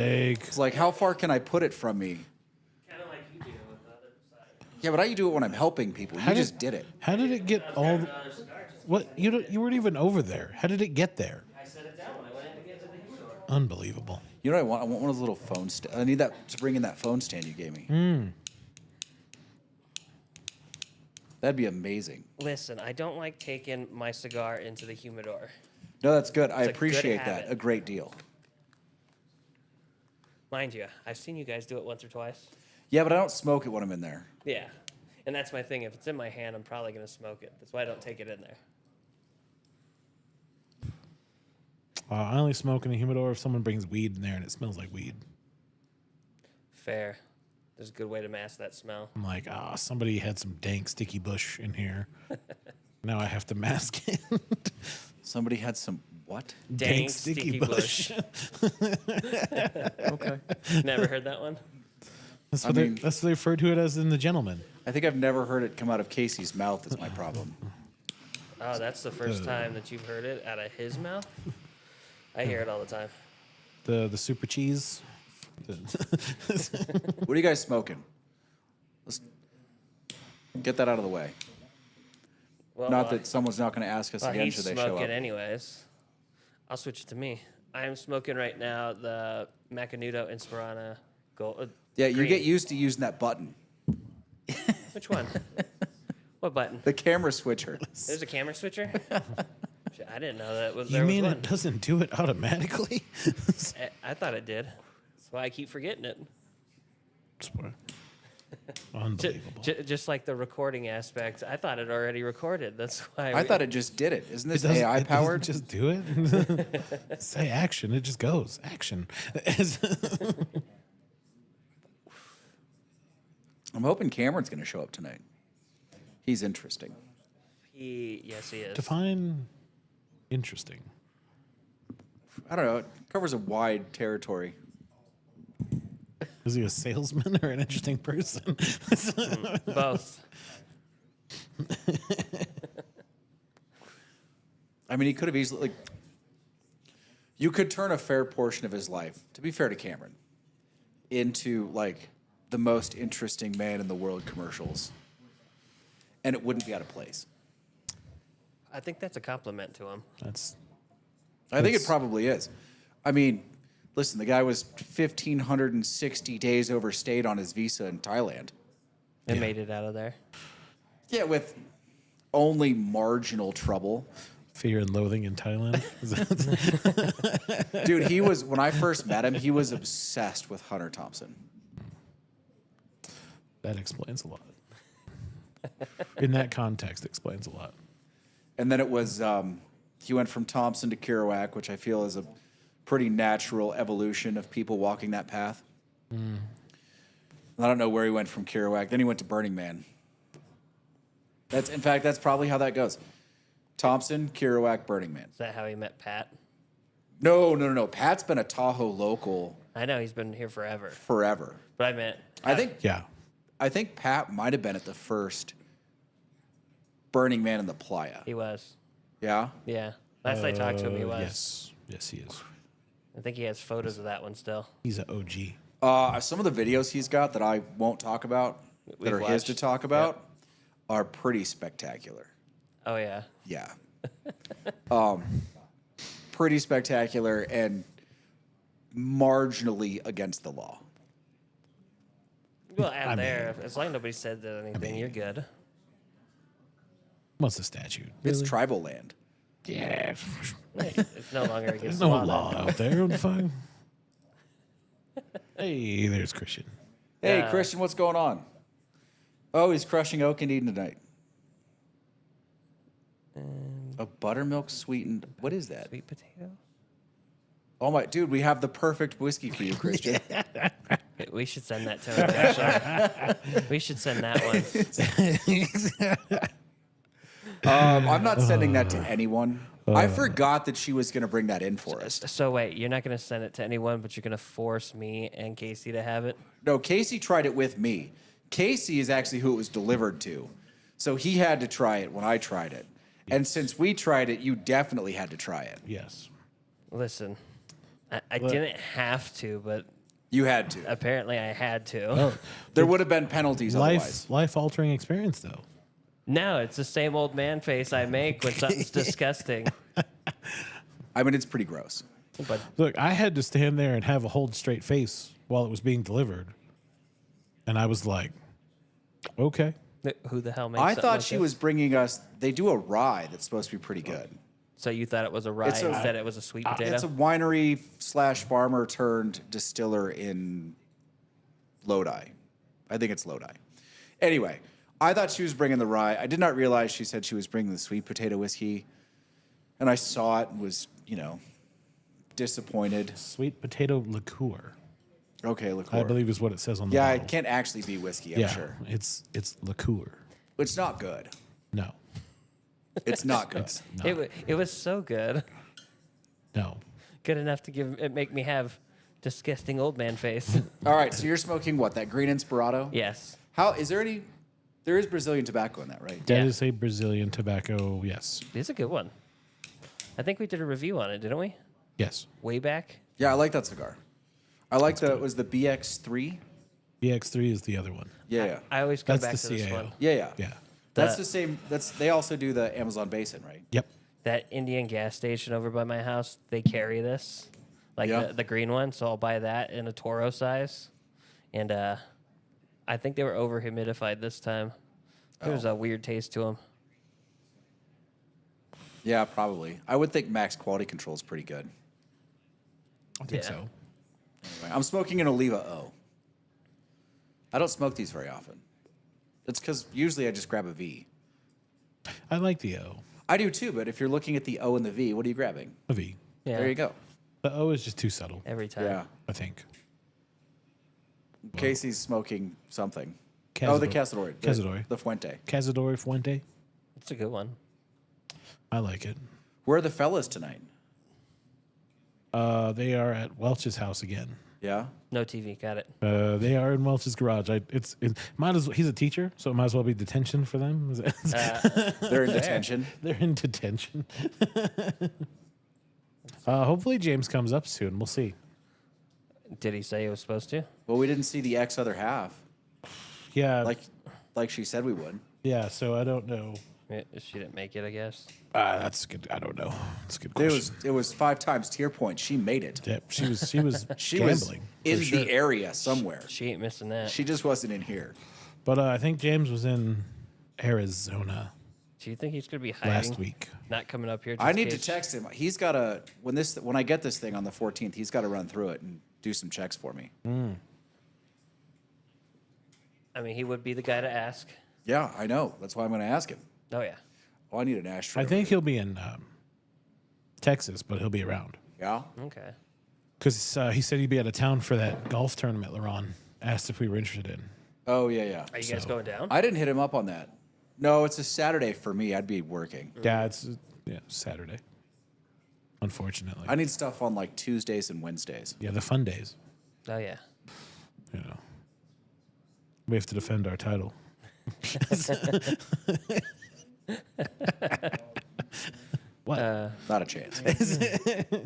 It's like, how far can I put it from me? Kind of like you do with the other side. Yeah, but I do it when I'm helping people. You just did it. How did it get all? What you weren't even over there. How did it get there? I set it down when I went in to get to the humidor. Unbelievable. You know what I want? I want one of those little phone I need that to bring in that phone stand you gave me. That'd be amazing. Listen, I don't like taking my cigar into the humidor. No, that's good. I It's a good appreciate that habit. a great deal. Mind you, I've seen you guys do it once or twice. Yeah, but I don't smoke it when I'm in there. Yeah. And that's my thing. If it's in my hand, I'm probably going to smoke it. That's why I don't take it in there. I only smoke in a humidor if someone brings weed in there and it smells like weed. Fair. There's a good way to mask that smell. I'm like, somebody had some dank sticky bush in here. Now I have to mask it. Somebody had some what? Dank sticky bush. Okay. Never heard that one? That's what they refer to it as in The Gentleman. I think I've never heard it come out of Casey's mouth is my problem. Oh, that's the first time that you've heard it out of his mouth? I hear it all the time. The super cheese. What are you guys smoking? Let's get that out of the way. Well, Not that someone's not going to ask us again he's should they show smoking up. anyways. I'll switch it to me. I am smoking right now the Macanudo Inspirana Gold. Yeah, you green. get used to using that button. Which one? What button? The camera switcher. There's a camera switcher? Shit, I didn't know that was You there mean was it doesn't do it automatically? one. I thought it did. That's why I keep forgetting it. Unbelievable. Just like the recording aspect, I thought it already recorded. That's why I thought it just did it. Isn't this It doesn't- AI it doesn't powered? just do it. Say action, it just goes. Action. I'm hoping Cameron's going to show up tonight. He's interesting. Yes, he is. Define interesting. I don't know. It covers a wide territory. Is he a salesman or an interesting person? Both. I mean, he could have easily, like, you could turn a fair portion of his life, to be fair to Cameron, into, like, the most interesting man in the world commercials. And it wouldn't be out of place. I think that's a compliment to him. I think it probably is. I mean, listen, the guy was 1,560 days overstayed on his visa in Thailand. And made it out of there. Yeah, with only marginal trouble. Fear and Loathing in Thailand. Dude, he was, when I first met him, he was obsessed with Hunter Thompson. That explains a lot. In that context, explains a lot. And then it was, he went from Thompson to Kerouac, which I feel is a pretty natural evolution of people walking that path. I don't know where he went from Kerouac. Then he went to Burning Man. In fact, that's probably how that goes. Thompson, Kerouac, Burning Man. Is that how he met Pat? No. Pat's been a Tahoe local I know he's been here forever. forever. But I meant, I think Pat might have been at the first Burning Man in the Playa. he was. Yeah? Yeah. Last I talked to him, he was. Yes, he is. I think he has photos of that one still. He's an OG. Some of the videos he's got that I won't talk about, that We've are his to watched. talk about, are pretty spectacular. Oh, yeah. Yeah. Pretty spectacular and marginally against the law. Well, out there, as long as nobody said that anything, you're good. What's the statute? It's tribal land. Yeah. It's no longer against There's the no law. law out there. What the fuck? Hey, there's Christian. Hey, Yeah. Christian, what's going on? Oh, he's crushing oak and eating tonight. A buttermilk sweetened. What is that? Sweet potato? Oh my, dude, we have the perfect whiskey for you, Christian. We should send that to him, actually. We should send that one. I'm not sending that to anyone. I forgot that she was going to bring that in for us. So wait, you're not going to send it to anyone, but you're going to force me and Casey to have it? No, Casey tried it with me. Casey is actually who it was delivered to. So he had to try it when I tried it. And since we tried it, you definitely had to try it. Yes. Listen, I didn't have to, but You had to. apparently I had to. Oh, There would have been penalties otherwise. life altering experience though. No, it's the same old man face I make when something's disgusting. I mean, it's pretty gross. But Look, I had to stand there and have a hold straight face while it was being delivered, and I was like, okay. who the hell makes I something thought like she this? was bringing us. They do a rye that's supposed to be pretty good. So you thought it was a rye It's a- instead it was a sweet potato? It's a winery / farmer turned distiller in Lodi. I think it's Lodi. Anyway, I thought she was bringing the rye. I did not realize she said she was bringing the sweet potato whiskey, and I saw it and was, disappointed. Sweet potato liqueur, Okay, liqueur. I believe is what it says on the Yeah, bottle. it can't actually be whiskey. I'm yeah, sure it's liqueur. it's not good. No, It's not good. it's not. It was so good. No. Good enough to make me have disgusting old man face. All right, so you're smoking what? That green Inspirato? Yes. How is there any? There is Brazilian tobacco in that, right? That Yeah. is a Brazilian tobacco. Yes. It's a good one. I think we did a review on it, didn't we? Yes. Way back? Yeah, I like that cigar. I like it was the BX3. BX3 is the other one. Yeah. I always come That's back the to this CAO. one. Yeah. Yeah. That's The- the same. They also do the Amazon Basin, right? Yep. That Indian gas station over by my house, they carry this, like Yeah. the green one. So I'll buy that in a Toro size. And I think they were over humidified this time. There was a weird taste to them. Yeah, probably. I would think Max Quality Control is pretty good. I think Yeah. so. Anyway, I'm smoking an Oliva O. I don't smoke these very often. It's because usually I just grab a V. I like the O. I do too, but if you're looking at the O and the V, what are you grabbing? A V. Yeah. There you go. The O is just too subtle, Every time. Yeah. I think. Casey's smoking something. Cazador. Oh, the Cazador. Cazador. The Fuente. Cazador Fuente. It's a good one. I like it. Where are the fellas tonight? They are at Welch's house again. Yeah. No TV. Got it. They are in Welch's garage. Might as well, he's a teacher, so it might as well be detention for them. They're in detention. They're in detention. Hopefully James comes up soon. We'll see. Did he say he was supposed to? Well, we didn't see the X other half, Yeah, like she said we would. yeah. So I don't know. She didn't make it, I guess. That's good. I don't know. That's a good It question. was 5 times tier point. She made it. Yeah, she was She gambling. was in for sure. the area somewhere. She ain't missing that. She just wasn't in here. But I think James was in Arizona Do you think he's going to be hiding? last week. Not coming up here? I just need in to case? text him. He's got to when I get this thing on the 14th. He's got to run through it and do some checks for me. I mean, he would be the guy to ask. Yeah, I know. That's why I'm going to ask him. Oh, yeah. Oh, I need an ashtray. I think he'll be in Texas, but he'll be around Yeah. Okay. because he said he'd be out of town for that golf tournament. Laron asked if we were interested in. Oh yeah. Are you guys going down? I didn't hit him up on that. No, it's a Saturday for me. I'd be working. Yeah, it's Saturday. Unfortunately, I need stuff on like Tuesdays and Wednesdays. yeah, the fun days. Oh, yeah. You know, we have to defend our title. What? Not a chance.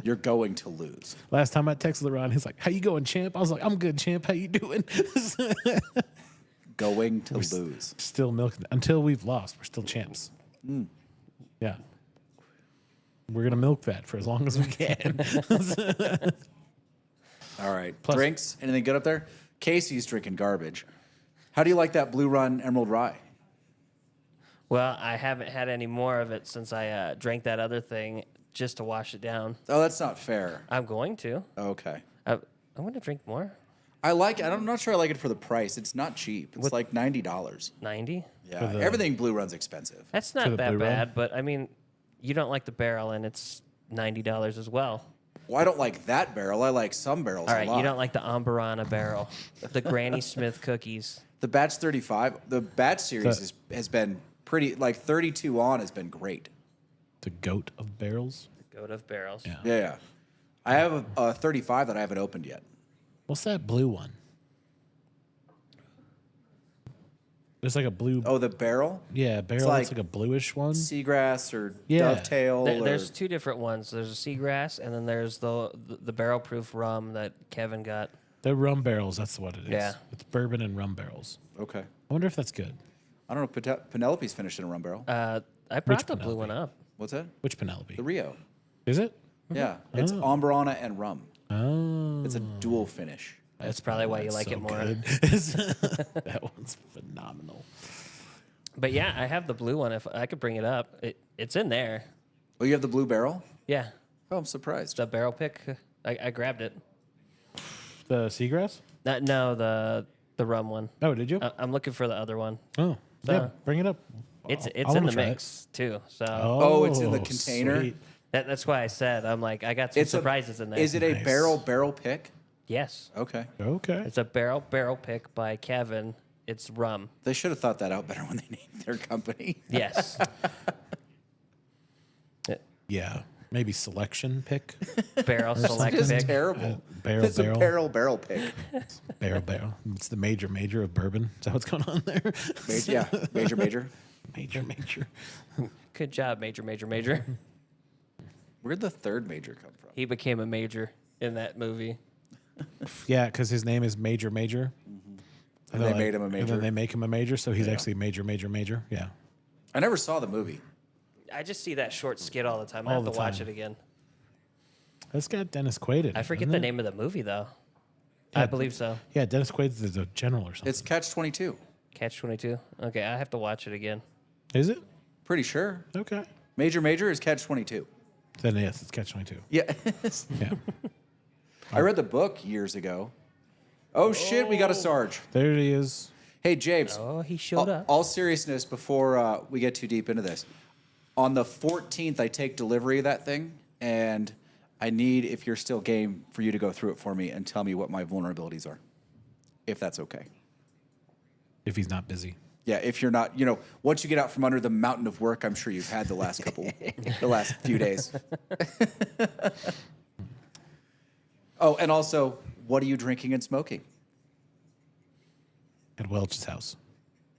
You're going to lose. Last time I texted LeRon, he's like, "How you going, champ?" I was like, "I'm good, champ. How you doing?" Going to lose. Still milking until we've lost. We're still champs. Yeah, we're gonna milk that for as long as we can. All right. Plus- Drinks? Anything good up there? Casey's drinking garbage. How do you like that Blue Run Emerald Rye? Well, I haven't had any more of it since I drank that other thing just to wash it down. Oh, that's not fair. I'm going to. Okay. I'm going to drink more. I like it. I'm not sure I like it for the price. It's not cheap. It's like $90. 90? Yeah. the- Everything Blue Run's expensive. That's For not the that Blue Run? bad, but I mean, you don't like the barrel, and it's $90 as well. Well, I don't like that barrel. I like some barrels All a right, lot. you don't like the Ambarana barrel, the Granny Smith cookies. The Batch 35, the Batch series has been pretty, like 32 on has been great. The goat of barrels. Goat of barrels. Yeah. Yeah. I have a 35 that I haven't opened yet. What's that blue one? There's like a blue. Oh, the barrel? Yeah, barrel. like It's like a bluish one. Seagrass or Yeah. dovetail? There's or, two different ones. There's a seagrass, and then there's the barrel proof rum that Kevin got. They're rum barrels. That's what it is. Yeah. It's bourbon and rum barrels. okay. I wonder if that's good. I don't know. Penelope's finished in a rum barrel. I brought the blue one up. What's that? Which Penelope? The Rio. Is it? Yeah. It's Ambrana and rum. Oh. It's a dual finish. That's probably why you That's like so it more. good. That one's phenomenal. But yeah, I have the blue one. If I could bring it up, it's in there. Oh, you have the blue barrel? Yeah, Oh, I'm surprised. the barrel pick. I grabbed it. The seagrass? No, the rum one. Oh, did you? I'm looking for the other one. Oh, yeah. Bring it up. It's I in wanna the try it. mix too. So Oh, it's in the container? sweet. that's why I said I got some It's surprises in there. Is it a Nice. barrel pick? Yes, Okay. Okay. it's a barrel pick by Kevin. It's rum. They should have thought that out better when they named their company. Yes. Yeah. Maybe selection pick. Barrel select It's pick. terrible. Barrel, It's barrel. a barrel pick. Barrel. It's the major of bourbon. Is that what's going on there? Yeah, major. Major. Good job, major. Where'd the third major come from? He became a major in that movie. Yeah, because his name is Major. And they made him a And major. then they make him a major, so he's actually major. Yeah. I never saw the movie. I just see that short skit all the time. I All have to the watch time. it again. That's got Dennis Quaid in it. I forget doesn't the it? name of the movie though. Yeah, I believe so. Yeah, Dennis Quaid's the general or something. It's Catch 22. Catch 22. Okay, I have to watch it again. Is it? Pretty sure. Okay. Major is Catch 22. Then yes, it's Catch 22. Yeah. Yeah. I read the book years ago. Oh, shit, we got a Sarge. There he is. Hey, James. Oh, he showed up. All seriousness, before we get too deep into this, on the 14th, I take delivery of that thing, and I need, if you're still game, for you to go through it for me and tell me what my vulnerabilities are, if that's okay. If he's not busy. Yeah, if you're not, once you get out from under the mountain of work, I'm sure you've had the last the last few days. Oh, and also, what are you drinking and smoking? At Welch's house.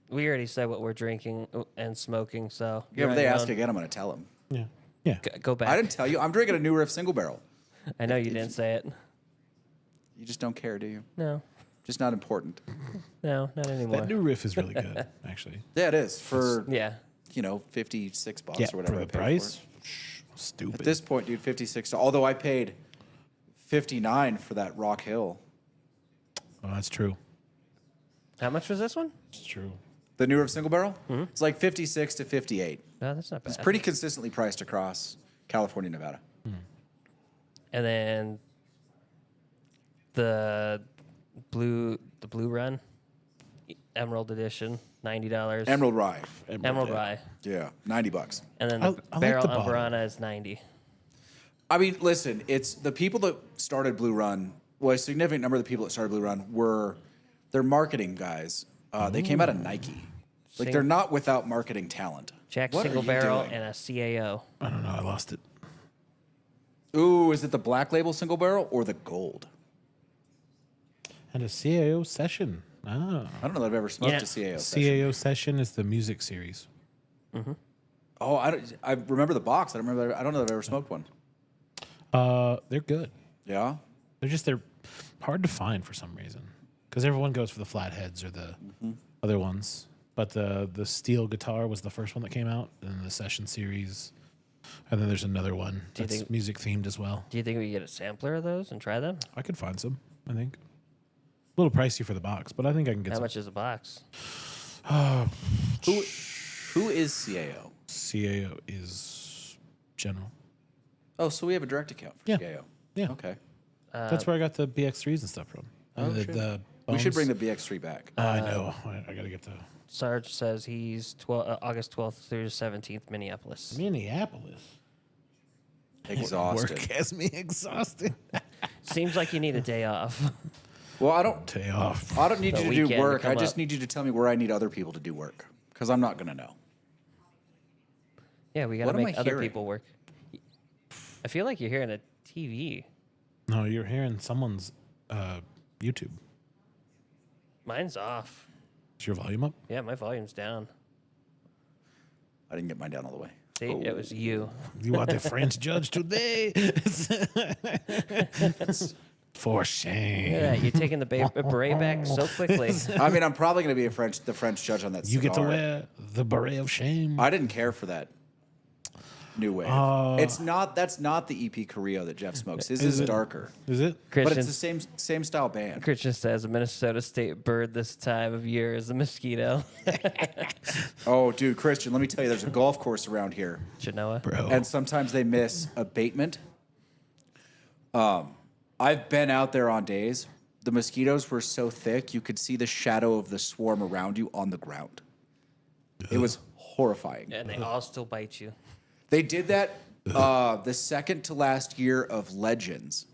We already said what we're drinking and smoking, so Yeah, you're if on they your ask own. again, I'm going to tell them. Yeah. Yeah. Go back. I didn't tell you. I'm drinking a New Riff single barrel. I know you didn't say it. You just don't care, do you? No, Just not important. not anymore. That new riff is really good, actually. Yeah, it is for Yeah, $56 Yeah, or whatever for I the paid price. for it. Stupid. At this point, dude, $56. Although I paid $59 for that Rock Hill. Oh, that's true. how much was this one? It's true. The New Riff single barrel? It's like 56 to 58. No, that's not bad. It's pretty consistently priced across California, Nevada. And then the blue run, Emerald edition, $90. Emerald Rye. Emerald Rye, Yeah, $90. and then I the like barrel the bottle. Umbrana is $90. I mean, listen, it's the people that started Blue Run, well, a significant number of the people that started Blue Run were their marketing guys. They came out of Nike. Like, Sing- they're not without marketing talent. Jack What are single you barrel doing? and a CAO. I don't know. I lost it. Ooh, is it the black label single barrel or the gold? And a CAO session. Ah. I don't know that I've ever smoked Yeah. a CAO session. CAO session is the music series. Oh, I remember the box. I don't know that I've ever smoked one. They're good. Yeah? They're hard to find for some reason because everyone goes for the flatheads or the other ones. But the steel guitar was the first one that came out, and the session series, and then there's another one Do you that's think- music themed as well. Do you think we get a sampler of those and try them? I could find some. I think a little pricey for the box, but I think I can get How some. much is a box? Who is CAO? CAO is general. Oh, so we have a direct account for Yeah. CAO. Yeah. Okay. That's where I got the BX3s and stuff from. Oh, the, shit. the We should bring bones. the BX3 back. I know. I got to get the Sarge says he's August 12th through 17th, Minneapolis. Minneapolis. Exhausted. Work has me exhausted. Seems like you need a day off. Well, I don't Day off. need The you to do weekend to work. I come just up. need you to tell me where I need other people to do work because I'm not going to know. Yeah, we got What to am make I other hearing? people work. I feel like you're hearing a TV. No, you're hearing someone's YouTube. Mine's off. Is your volume up? Yeah, my volume's down. I didn't get mine down all the way. See, it was you. You want the French judge today? For shame. Look at that. You're taking the beret back so quickly. I mean, I'm probably going to be the French judge on that. You get to cigar. wear the beret of shame. I didn't care for that new wave. It's not. That's not the EP Carrillo that Jeff smokes. His is it? darker, Is it? but Christian, it's the same style band. Christian says a Minnesota State bird this time of year is a mosquito. Oh, dude, Christian, let me tell you, there's a golf course around here, Genoa. Bro. and sometimes they miss abatement. I've been out there on days. The mosquitoes were so thick you could see the shadow of the swarm around you on the ground. It was horrifying. And they all still bite you. They did that the second to last year of Legends.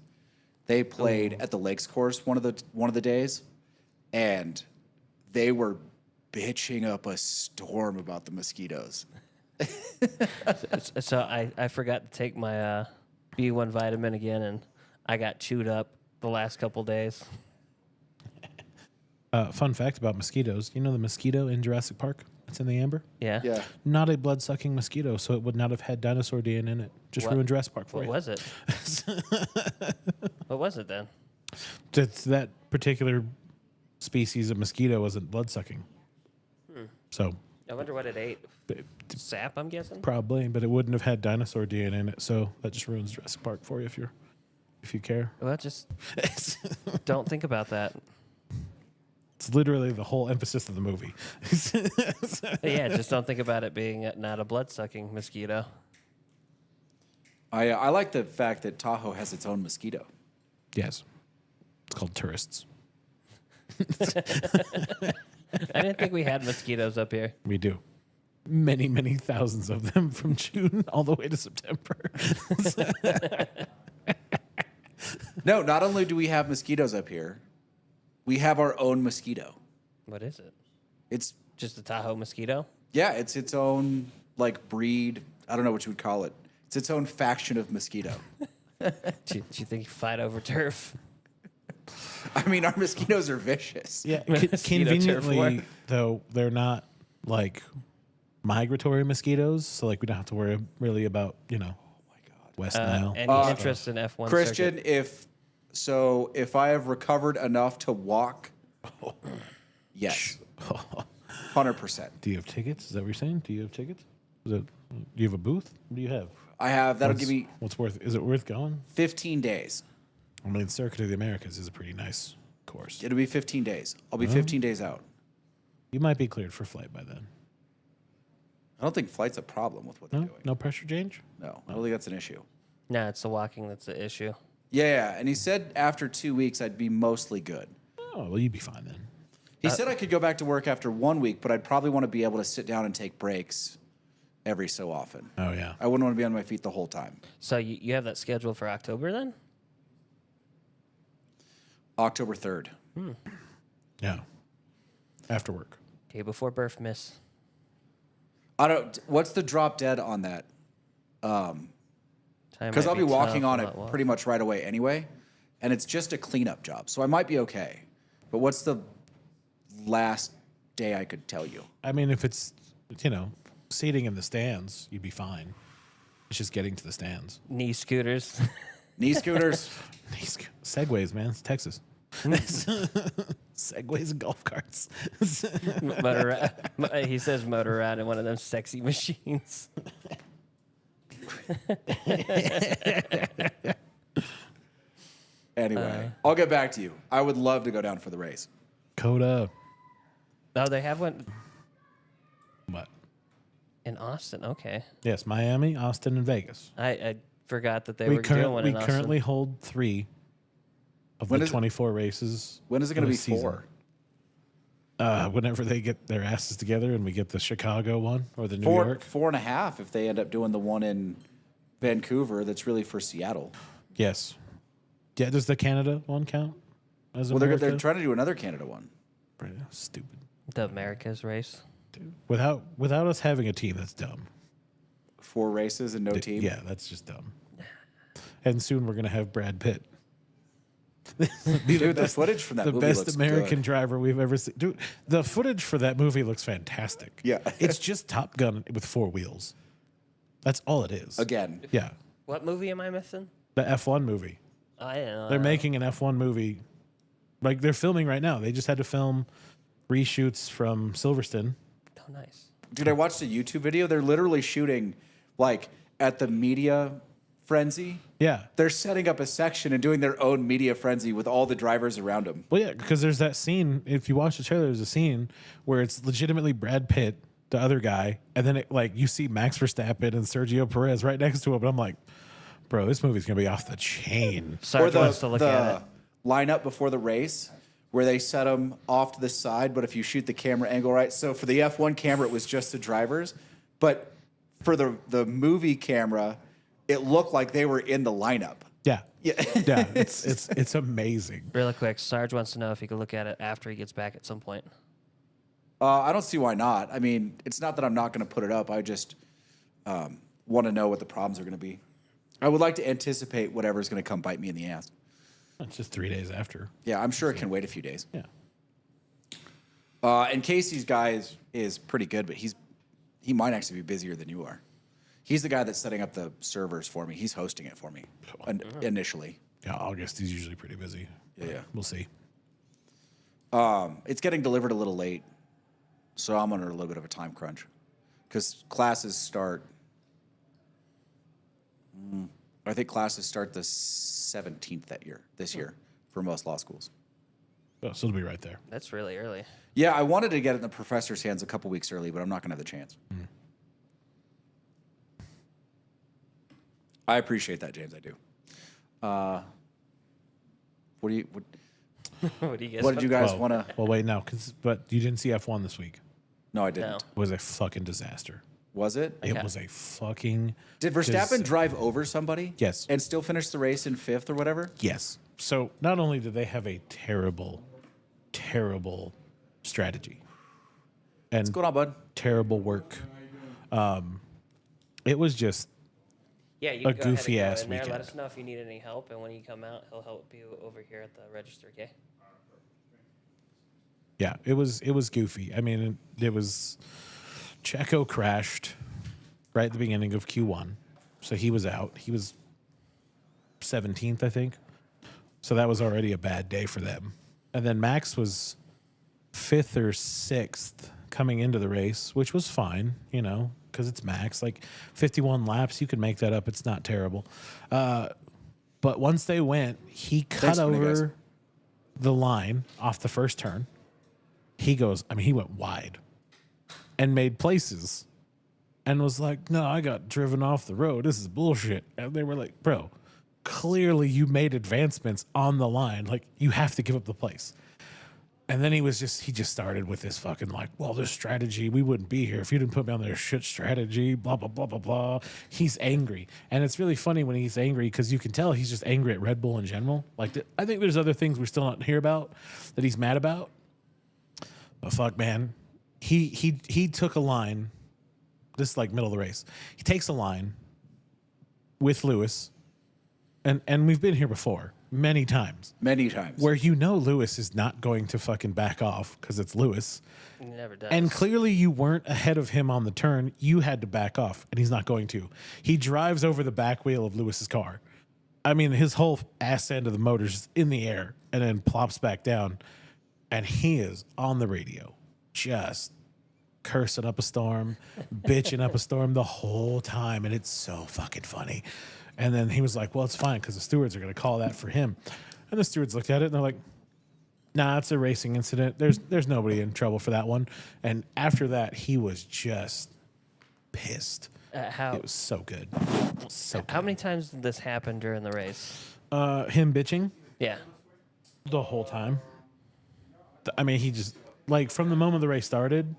They played at the Lakes course one of the days, and they were bitching up a storm about the mosquitoes. So I forgot to take my B1 vitamin again, and I got chewed up the last couple days. Fun fact about mosquitoes. You know the mosquito in Jurassic Park? It's in the amber. Yeah. Yeah. Not a blood-sucking mosquito, so it would not have had dinosaur DNA in it. Just What? ruined Jurassic Park for What you. was it? What was it then? That particular species of mosquito wasn't blood-sucking. So I wonder what it ate. b- Sap, I'm guessing. probably, but it wouldn't have had dinosaur DNA in it. So that just ruins Jurassic Park for you if you care. Well, just don't think about that. It's literally the whole emphasis of the movie. Yeah, just don't think about it being not a blood-sucking mosquito. I like the fact that Tahoe has its own mosquito. Yes. It's called tourists. I didn't think we had mosquitoes up here. We do. Many, many thousands of them from June all the way to September. No, not only do we have mosquitoes up here, we have our own mosquito. What is it? It's Just a Tahoe mosquito? it's its own like breed. I don't know what you would call it. It's its own faction of mosquito. Do you think you fight over turf? I mean, our mosquitoes are vicious. Yeah, Mosquito turf war. conveniently, though, they're not like migratory mosquitoes. So, like, we don't have to worry really about, West Nile. Any interest in F1 Christian, circuit? if I have recovered enough to walk, yes, 100%. Do you have tickets? Is that what you're saying? Do you have tickets? Do you have a booth? What do you have? I have that'll give me What's worth? Is it worth going? 15 days. I mean, Circuit of the Americas is a pretty nice course. It'll be 15 days. I'll be 15 days out. You might be cleared for flight by then. I don't think flight's a problem with what they're No, doing. no pressure change. No, I don't think that's an issue. No, it's the walking that's the issue. Yeah, and he said after 2 weeks I'd be mostly good. Oh, well, you'd be fine then. He said I could go back to work after 1 week, but I'd probably want to be able to sit down and take breaks every so often. Oh yeah. I wouldn't want to be on my feet the whole time. So you have that scheduled for October then? October 3rd. Yeah. After work. Day before birth miss. I don't. What's the drop dead on that? Time Because might I'll be walking tough, on a it lot walk. pretty much right away anyway, and it's just a cleanup job, so I might be okay. But what's the last day I could tell you? I mean, if it's seating in the stands, you'd be fine. It's just getting to the stands. Knee scooters. Knee scooters. Segways, man. It's Texas. Segways and golf carts. He says motor around in one of them sexy machines. Anyway, I'll get back to you. I would love to go down for the race. Coda. Oh, they have one What? in Austin. Okay. Yes, Miami, Austin, and Vegas. I forgot that they were doing one we in Austin. currently hold 3 of When the is it- 24 races. When is it going to in be a season. 4? Whenever they get their asses together and we get the Chicago one or the New Four, York. 4.5 if they end up doing the one in Vancouver that's really for Seattle. Yes. Yeah, does the Canada one count? As Well, they're America? trying to do another Canada one. Stupid. The Americas race. Dude. Without us having a team, that's dumb. 4 races and no team. Yeah, that's just dumb. And soon we're gonna have Brad Pitt. Dude, the footage from that the movie best looks American good. driver we've ever seen. Dude, the footage for that movie looks fantastic. Yeah. It's just Top Gun with 4 wheels. That's all it is. Again, Yeah. What movie am I missing? The F1 movie. I don't know. They're making an F1 movie. Like they're filming right now. They just had to film reshoots from Silverstone. Oh, nice. dude, I watched a YouTube video. They're literally shooting like at the media frenzy. Yeah. They're setting up a section and doing their own media frenzy with all the drivers around them. Well, yeah, because there's that scene. If you watch the trailer, there's a scene where it's legitimately Brad Pitt, the other guy, and then like you see Max Verstappen and Sergio Perez right next to him. And I'm like, bro, this movie's gonna be off the chain. Sarge wants to look at it. lineup before the race where they set them off to the side, but if you shoot the camera angle right, so for the F1 camera, it was just the drivers, but for the movie camera, it looked like they were in the lineup. Yeah, Yeah. yeah, it's amazing. Really quick, Sarge wants to know if he could look at it after he gets back at some point. I don't see why not. I mean, it's not that I'm not going to put it up. I just want to know what the problems are going to be. I would like to anticipate whatever's going to come bite me in the ass. It's just 3 days after. Yeah, I'm sure it can wait a few days. Yeah. And Casey's guy is pretty good, but he might actually be busier than you are. He's the guy that's setting up the servers for me. He's hosting it for me initially. Yeah, August he's usually pretty busy. Yeah. We'll see. It's getting delivered a little late, so I'm under a little bit of a time crunch because classes start. I think classes start the 17th this year for most law schools. Oh, so it'll be right there. That's really early. Yeah, I wanted to get it in the professor's hands a couple weeks early, but I'm not going to have the chance. I appreciate that, James. I do. What do you? What do you guys? What did you guys Well, want to? well, wait, no, but you didn't see F1 this week. No, I didn't. No. It was a fucking disaster. Was it? It Okay. was a fucking. Did Verstappen dis- drive over somebody? Yes. And still finish the race in 5th or whatever? Yes. So not only did they have a terrible, terrible strategy and What's going on, bud? terrible work, it was just Yeah, you a can go ahead and goofy go ass in there. Let weekend. us know if you need any help, and when you come out, he'll help you over here at the register. Okay. yeah, it was goofy. I mean, it was Checo crashed right at the beginning of Q1, so he was out. He was 17th, I think. So that was already a bad day for them. And then Max was 5th or 6th coming into the race, which was fine, because it's Max. Like 51 laps, you can make that up. It's not terrible. But once they went, he cut Thanks, Vinny, guys. over the line off the first turn. He went wide and made places and was like, no, I got driven off the road. This is bullshit. And they were like, bro, clearly you made advancements on the line. Like, you have to give up the place. And then he just started with this fucking like, well, this strategy, we wouldn't be here if you didn't put me on their shit strategy, blah, blah, blah, blah, blah. He's angry. And it's really funny when he's angry because you can tell he's just angry at Red Bull in general. Like, I think there's other things we're still not hear about that he's mad about. But fuck, man, he took a line, this is like middle of the race. He takes a line with Lewis, and we've been here before many times. Many times. Where Lewis is not going to fucking back off because it's Lewis. He never does. And clearly you weren't ahead of him on the turn. You had to back off, and he's not going to. He drives over the back wheel of Lewis's car. I mean, his whole ass end of the motor's in the air and then plops back down. And he is on the radio just cursing up a storm, bitching up a storm the whole time. And it's so fucking funny. And then he was like, well, it's fine because the stewards are going to call that for him. And the stewards looked at it and they're like, nah, it's a racing incident. There's nobody in trouble for that one. And after that, he was just pissed. How It was so good. So good. how many times did this happen during the race? Him bitching Yeah. the whole time. I mean, he just, like, from the moment the race started,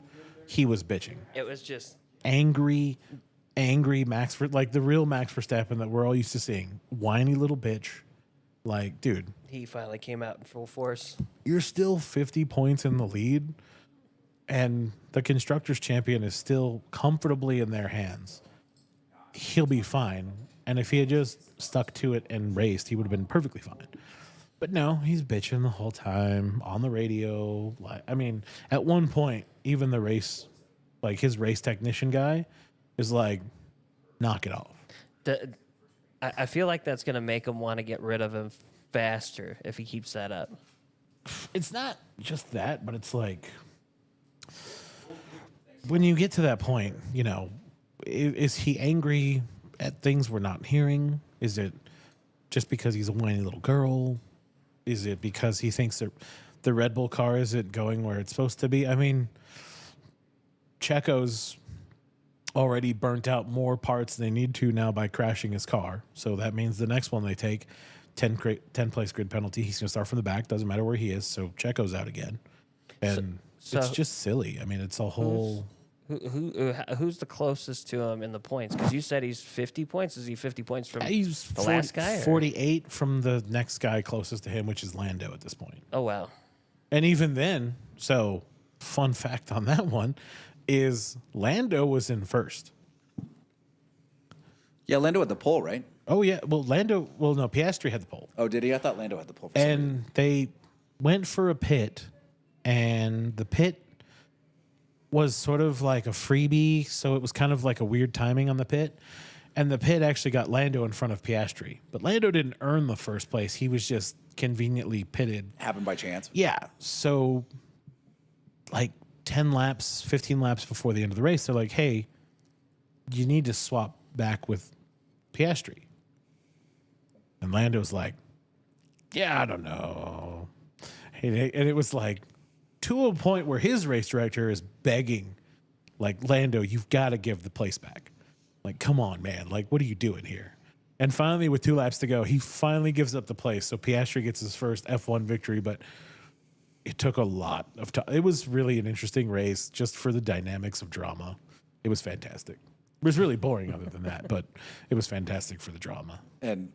he was bitching. It was just Angry Max, like the real Max Verstappen that we're all used to seeing. Whiny little bitch. Like, dude, he finally came out in full force. you're still 50 points in the lead, and the Constructors' Champion is still comfortably in their hands. He'll be fine. And if he had just stuck to it and raced, he would have been perfectly fine. But no, he's bitching the whole time on the radio. Like, I mean, at one point, even the race, like his race technician guy, is like, knock it off. I feel like that's going to make him want to get rid of him faster if he keeps that up. It's not just that, but it's like when you get to that point, you know, is he angry at things we're not hearing? Is it just because he's a whiny little girl? Is it because he thinks that the Red Bull car isn't going where it's supposed to be? I mean, Checo's already burnt out more parts than they need to now by crashing his car. So that means the next one they take, 10 place grid penalty. He's going to start from the back. Doesn't matter where he is. So Checo's out again. And it's just silly. I mean, it's a whole... Who's the closest to him in the points? Because you said he's 50 points. Is he 50 points from He's the last guy? 48 from the next guy closest to him, which is Lando at this point. Oh, wow. And even then, so fun fact on that one is Lando was in first. Yeah, Lando had the pole, right? Oh, yeah. Well, no, Piastri had the pole. Oh, did he? I thought Lando had the pole. For some reason. And they went for a pit, and the pit was sort of like a freebie, so it was kind of like a weird timing on the pit. And the pit actually got Lando in front of Piastri. But Lando didn't earn the first place. He was just conveniently pitted. Happened by chance. Yeah. So, like 10 laps, 15 laps before the end of the race, they're like, hey, you need to swap back with Piastri. And Lando's like, yeah, I don't know. And it was like, to a point where his race director is begging, like, Lando, you've got to give the place back. Like, come on, man. Like, what are you doing here? And finally, with 2 laps to go, he finally gives up the place. So Piastri gets his first F1 victory, but it took a lot of time. It was really an interesting race just for the dynamics of drama. It was fantastic. It was really boring other than that, but it was fantastic for the drama. And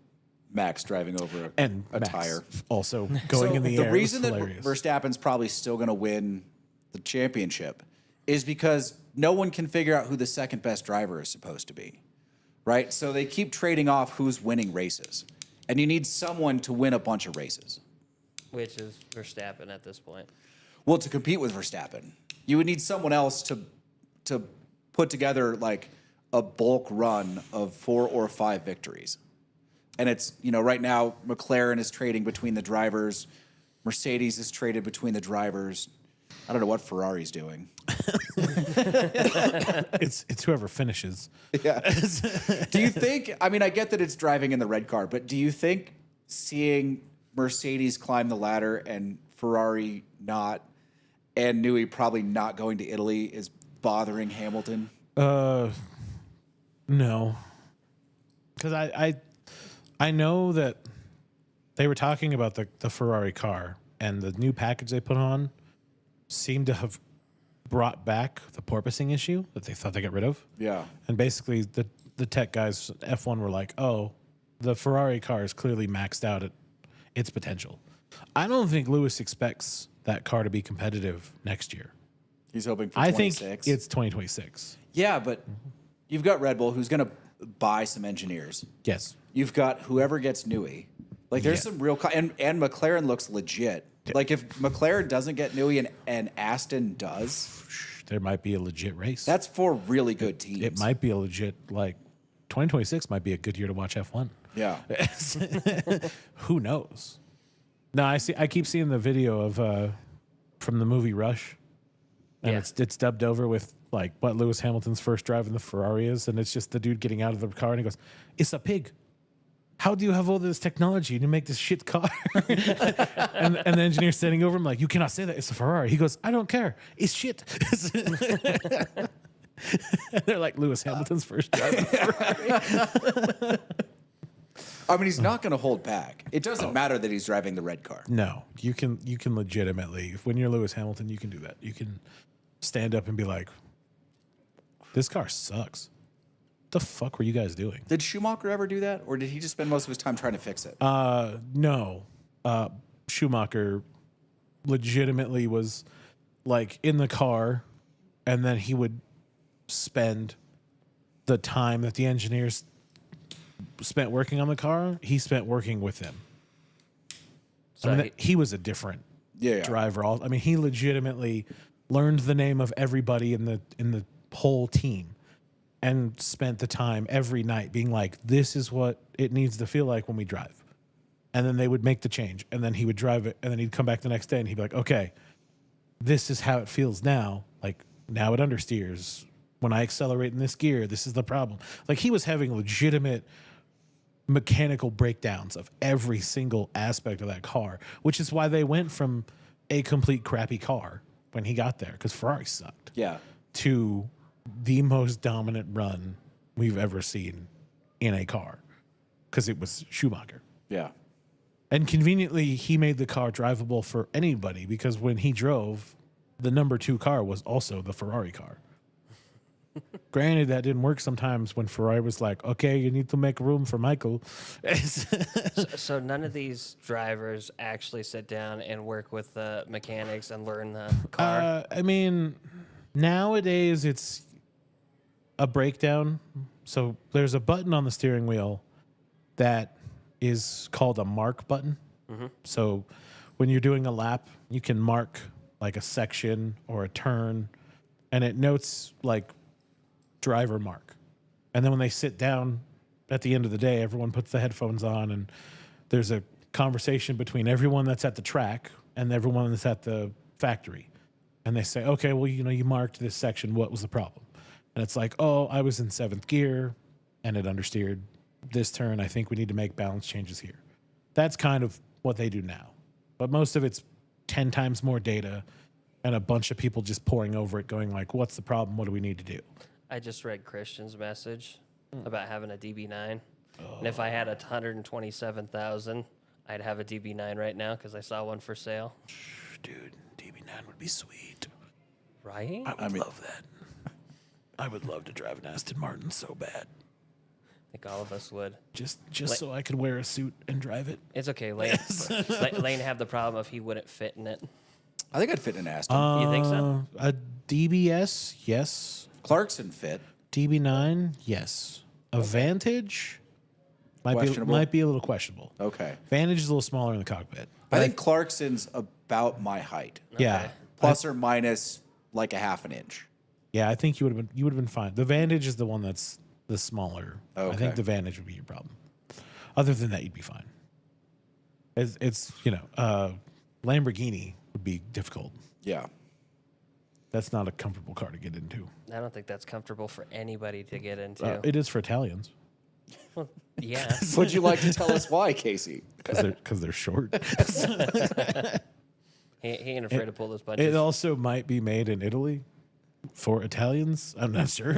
Max driving over a Max tire. Also going in the air. The reason that hilarious. Verstappen's probably still going to win the championship is because no one can figure out who the second best driver is supposed to be, right? So they keep trading off who's winning races. And you need someone to win a bunch of races. Which is Verstappen at this point. Well, to compete with Verstappen, you would need someone else to put together like a bulk run of 4 or 5 victories. And it's, you know, right now McLaren is trading between the drivers. Mercedes is traded between the drivers. I don't know what Ferrari's doing. It's whoever finishes. Yeah. Do you think, I mean, I get that it's driving in the red car, but do you think seeing Mercedes climb the ladder and Ferrari not, and Newey probably not going to Italy is bothering Hamilton? No. Because I know that they were talking about the Ferrari car, and the new package they put on seemed to have brought back the porpoising issue that they thought they got rid of. Yeah. And basically the tech guys, F1, were like, oh, the Ferrari car is clearly maxed out at its potential. I don't think Lewis expects that car to be competitive next year. He's hoping for I 26. think it's 2026. Yeah, but you've got Red Bull who's going to buy some engineers. Yes. You've got whoever gets Newey. Like there's some real and McLaren looks legit. Yeah. Like if McLaren doesn't get Newey and Aston does, there might be a legit race. That's 4 really good teams. It might be a legit, like 2026 might be a good year to watch F1. Yeah. Who knows? No, I keep seeing the video of from the movie Rush. And it's dubbed over with like what Lewis Hamilton's first drive in the Ferrari is, and it's just the dude getting out of the car and he goes, "It's a pig. How do you have all this technology to make this shit car?" and the engineer standing over him like, "You cannot say that. It's a Ferrari." He goes, "I don't care. It's shit." They're like Lewis Hamilton's first drive in Ferrari. I mean, he's not going to hold back. It doesn't matter that he's driving the red car. No, you can legitimately, when you're Lewis Hamilton, you can do that. You can stand up and be like, "This car sucks. What the fuck were you guys doing?" Did Schumacher ever do that, or did he just spend most of his time trying to fix it? No. Schumacher legitimately was like in the car, and then he would spend the time that the engineers spent working on the car, he spent working with them. So I mean, he was a different Yeah. driver. I mean, he legitimately learned the name of everybody in the whole team and spent the time every night being like, this is what it needs to feel like when we drive. And then they would make the change, and then he would drive it, and then he'd come back the next day and he'd be like, okay, this is how it feels now. Like, now it understeers. When I accelerate in this gear, this is the problem. Like, he was having legitimate mechanical breakdowns of every single aspect of that car, which is why they went from a complete crappy car when he got there, because Ferrari sucked, Yeah. to the most dominant run we've ever seen in a car, because it was Schumacher. Yeah. And conveniently, he made the car drivable for anybody, because when he drove, the number 2 car was also the Ferrari car. Granted, that didn't work sometimes when Ferrari was like, okay, you need to make room for Michael. So none of these drivers actually sit down and work with the mechanics and learn the car. I mean, nowadays it's a breakdown. So there's a button on the steering wheel that is called a mark button. So when you're doing a lap, you can mark like a section or a turn, and it notes like driver mark. And then when they sit down at the end of the day, everyone puts the headphones on, and there's a conversation between everyone that's at the track and everyone that's at the factory. And they say, okay, well, you marked this section. What was the problem? And it's like, oh, I was in 7th gear and it understeered this turn. I think we need to make balance changes here. That's kind of what they do now. But most of it's 10 times more data and a bunch of people just pouring over it going like, what's the problem? What do we need to do? I just read Christian's message about having a DB9. And if I had 127,000, I'd have a DB9 right now because I saw one for sale. Dude, DB9 would be sweet. Right? I would love that. I would love to drive an Aston Martin so bad. I think all of us would. Just so I could wear a suit and drive it. It's okay. Lane, Lane have the problem of he wouldn't fit in it. I think I'd fit in an Aston. You think so? A DBS, yes. Clarkson fit. DB9, yes. A Vantage Questionable? might be a little questionable. Okay. Vantage is a little smaller in the cockpit. I think Clarkson's about my height, Yeah. plus or minus like a half an inch. Yeah, I think you would have been fine. The Vantage is the one that's the smaller. I Okay. think the Vantage would be your problem. Other than that, you'd be fine. It's Lamborghini would be difficult. Yeah. That's not a comfortable car to get into. I don't think that's comfortable for anybody to get into. It is for Italians Well, yeah. Would you like to tell us why, Casey? because they're short. he ain't afraid to pull those punches. It also might be made in Italy for Italians. I'm not sure.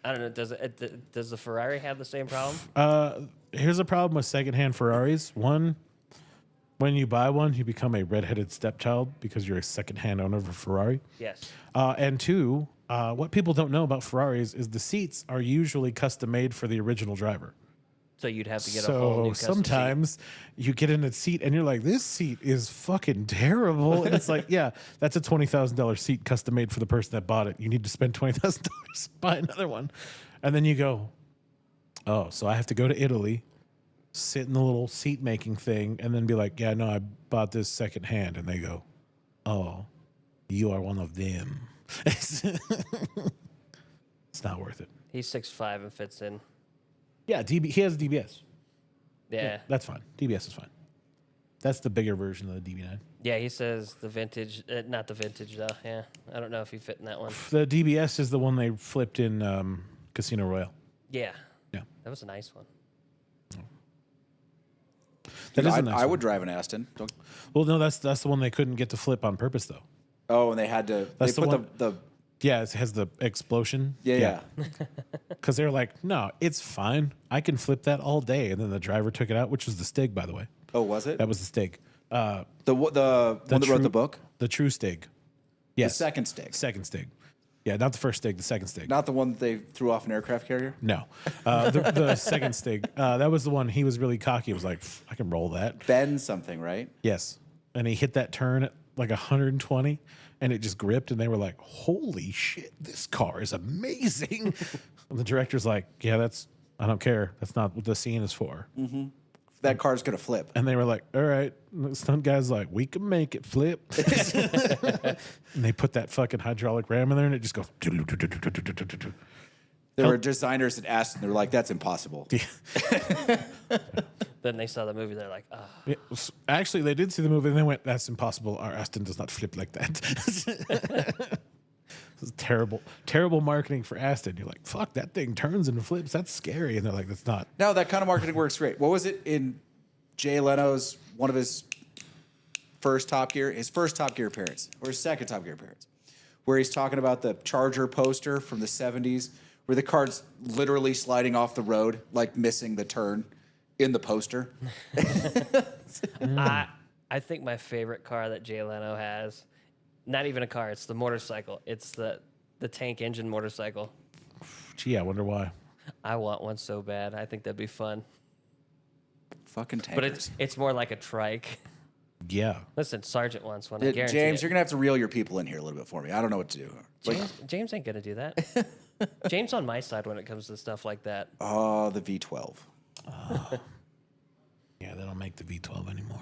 I don't know. Does the Ferrari have the same problem? Here's a problem with secondhand Ferraris. One, when you buy one, you become a redheaded stepchild because you're a secondhand owner of a Ferrari. Yes. And two, what people don't know about Ferraris is the seats are usually custom made for the original driver. So you'd have to get a whole new So custom seat. sometimes you get in a seat and you're like, this seat is fucking terrible. And it's like, yeah, that's a $20,000 seat custom made for the person that bought it. You need to spend $20,000 to buy another one. And then you go, oh, so I have to go to Italy, sit in the little seat making thing, and then be like, yeah, no, I bought this secondhand. And they go, oh, you are one of them. It's not worth it. He's 6'5" and fits in. Yeah, he has DBS. Yeah. That's fine. DBS is fine. That's the bigger version of the DB9. Yeah, he says the vintage, not the vintage though. Yeah, I don't know if he fit in that one. The DBS is the one they flipped in Casino Royale. Yeah, Yeah. that was a nice one. That is a nice I one. would drive an Aston. Well, no, that's the one they couldn't get to flip on purpose, though. Oh, and they had to. That's they the put one- the Yeah, it has the explosion. yeah. Because they're like, no, it's fine. I can flip that all day. And then the driver took it out, which was the Stig, by the way. Oh, was it That was the Stig. the one that wrote true- the book? The true Stig. The Yes. second stick, Second Stig. Yeah, not the first Stig, the second Stig. not the one that they threw off an aircraft carrier. No. The second Stig. That was the one he was really cocky. He was like, I can roll that. Ben something, right? Yes. And he hit that turn at like 120 and it just gripped and they were like, holy shit, this car is amazing. And the director's like, yeah, I don't care. That's not what the scene is for. that car's gonna flip. And they were like, all right. And the stunt guy's like, we can make it flip. And they put that fucking hydraulic ram in there and it just goes. There were designers that asked, and they were like, "That's impossible." Then they saw the movie. They're like, It was- actually, they did see the movie and they went, that's impossible. Our Aston does not flip like that. This is terrible, terrible marketing for Aston. You're like, fuck, that thing turns and flips. That's scary. And they're like, that's not. No, that kind of marketing works great. What was it in Jay Leno's one of his first Top Gear appearance, or his second Top Gear appearance, where he's talking about the Charger poster from the 70s, where the car's literally sliding off the road, like missing the turn in the poster. I think my favorite car that Jay Leno has, not even a car, it's the motorcycle. It's the tank engine motorcycle. Gee, I wonder why. I want one so bad. I think that'd be fun. Fucking tankers. But it's more like a trike. Yeah. Listen, Sergeant wants one. I guarantee James, it. you're gonna have to reel your people in here a little bit for me. I don't know what to do. Like, James ain't gonna do that. James on my side when it comes to stuff like that. oh, the V12. Yeah, they don't make the V12 anymore.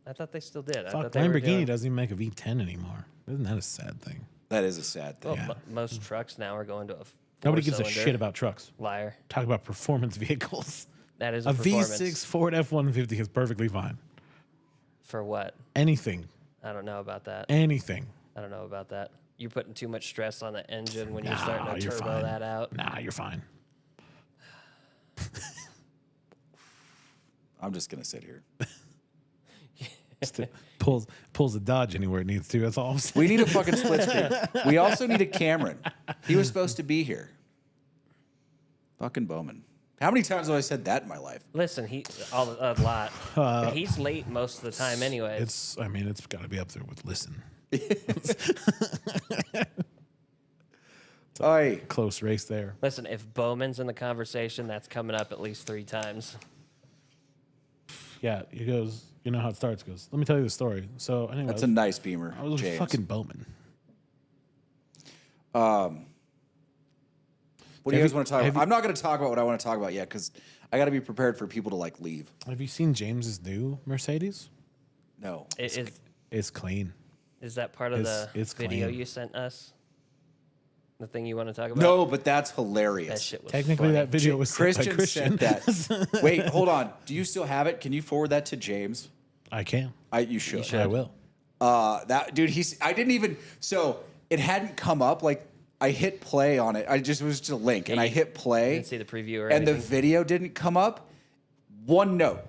I thought they still did. I Fuck, thought they were Lamborghini doing, doesn't even make a V10 anymore. Isn't that a sad thing? That is a sad thing. well, Yeah. most trucks now are going to a Nobody gives a four-cylinder. shit about trucks. Liar. Talk about performance vehicles. That is A a performance. V6 Ford F-150 is perfectly fine. For what? Anything. I don't know about that. Anything. I don't know about that. You're putting too much stress on the engine when you're Nah, starting to you're turbo fine. that out. Nah, you're fine. I'm just gonna sit here. Pulls a Dodge anywhere it needs to. That's all I'm saying. We need a fucking split screen. We also need a Cameron. He was supposed to be here. Fucking Bowman. How many times have I said that in my life? Listen, a lot. He's late most of the time, anyways. It's got to be up there with listen. Oi. Close race there. Listen, if Bowman's in the conversation, that's coming up at least 3 times. Yeah, he goes, you know how it starts. Goes, let me tell you the story. So anyway, That's a nice Beamer, I was with James. fucking Bowman. What do you Have guys you- want to talk have about? you- I'm not going to talk about what I want to talk about yet because I got to be prepared for people to like leave. Have you seen James's new Mercedes? No. It's clean. Is that part of the It's video clean. you sent us? The thing you want to talk about? No, but that's That hilarious. shit was Technically, funny. that video was sent by Christian Christian. sent that. Wait, hold on. Do you still have it? Can you forward that to James? I can. You should. should. I will. That dude, I didn't even. So it hadn't come up. Like I hit play on it. It was just a link, and I hit play. Didn't see the preview or and the anything. video didn't come up. One note.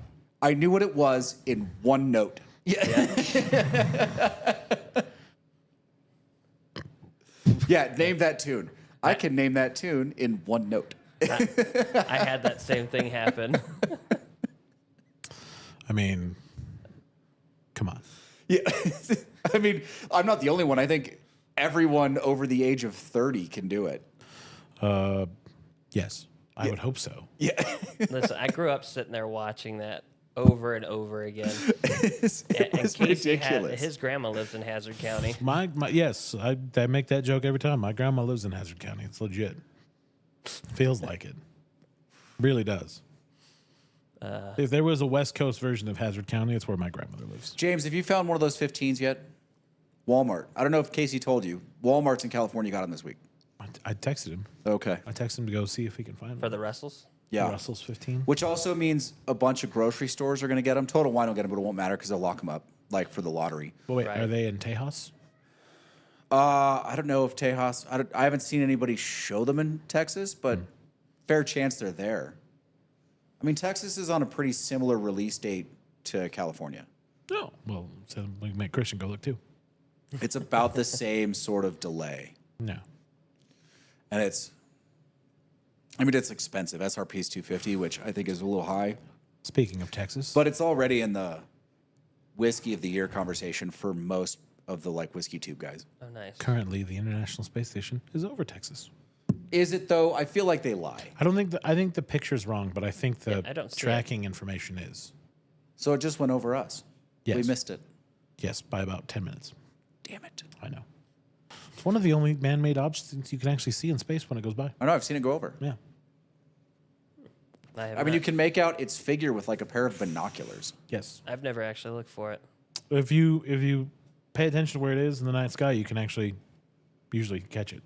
I knew what it was in one note. Yeah, name that tune. I can name that tune in one note. I had that same thing happen. I mean, come on. Yeah. I mean, I'm not the only one. I think everyone over the age of 30 can do it. Yes, I would hope so. Yeah. Listen, I grew up sitting there watching that over and over again. It was Casey ridiculous. his grandma lives in Hazard County. My yes, I make that joke every time. My grandma lives in Hazard County. It's legit. Feels like it. Really does. If there was a West Coast version of Hazard County, it's where my grandmother lives. James, have you found one of those 15s yet? Walmart. I don't know if Casey told you. Walmart's in California got them this week. I texted him. Okay. I texted him to go see if he can find For one. the Russells? Yeah. Russell's 15. Which also means a bunch of grocery stores are going to get them. Total Wine will get them, but it won't matter because they'll lock them up, like for the lottery. But wait, Right. are they in Tejas? I don't know if Tejas. I haven't seen anybody show them in Texas, but fair chance they're there. I mean, Texas is on a pretty similar release date to California. No. Well, so we can make Christian go look too. It's about the same sort of delay, No. and it's expensive. SRP is $250, which I think is a little high, Speaking of Texas, but it's already in the whiskey of the year conversation for most of the like whiskey tube guys. Oh, nice. currently the International Space Station is over Texas. Is it though? I feel like they lie. I don't think I think the picture's wrong, but I think the I don't see it. tracking information is. So it just went over us. We Yes. missed it. Yes, by about 10 minutes. Damn it. I know. It's one of the only man-made objects you can actually see in space when it goes by. I know. I've seen it go over. Yeah. I mean, you can make out its figure with like a pair of binoculars. Yes. I've never actually looked for it. If you pay attention to where it is in the night sky, you can actually usually catch it.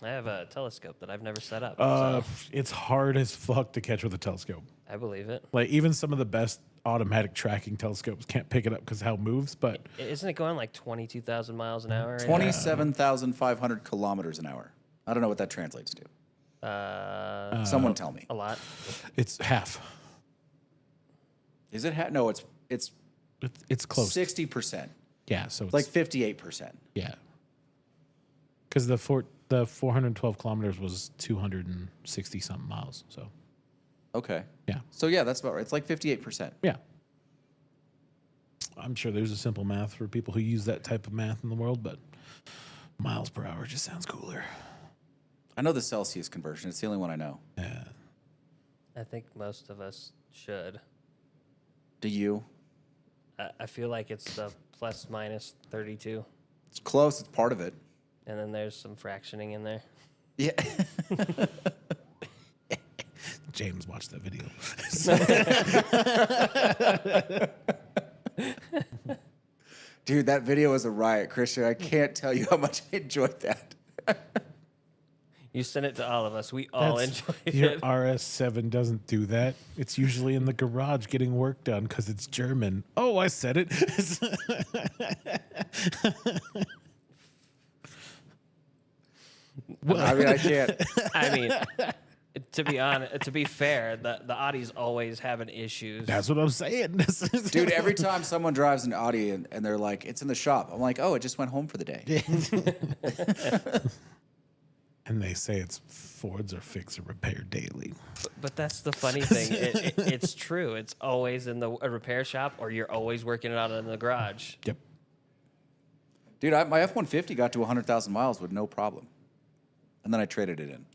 I have a telescope that I've never set up. It's hard as fuck to catch with a telescope. I believe it. Like even some of the best automatic tracking telescopes can't pick it up because how it moves. But Isn't it going like 22,000 miles an hour? 27,500 kilometers an hour. I don't know what that translates to. Someone tell me. A lot. it's half. Is it? No, it's It's close. 60%. Yeah. So it's Like 58%. yeah. Because the 412 kilometers was 260 something miles. So Okay. yeah. So yeah, that's about right. It's like 58%. Yeah. I'm sure there's a simple math for people who use that type of math in the world, but miles per hour just sounds cooler. I know the Celsius conversion. It's the only one I know. Yeah. I think most of us should. Do you? I feel like it's the plus minus 32. It's close. It's part of it. And then there's some fractioning in there. Yeah. James watched that video. Dude, that video was a riot, Christian. I can't tell you how much I enjoyed that. You sent it to all of us. We all enjoyed Your it. RS7 doesn't do that. It's usually in the garage getting work done because it's German. Oh, I said it. I mean, I can't. I mean, to be honest, to be fair, the Audis always having issues. That's what I'm saying. Dude, every time someone drives an Audi and they're like, it's in the shop, I'm like, oh, it just went home for the day. And they say it's Fords are fix or repair daily. But that's the funny thing. It's true. It's always in the a repair shop, or you're always working it out in the garage. Yep. Dude, my F-150 got to 100,000 miles with no problem. And then I traded it in.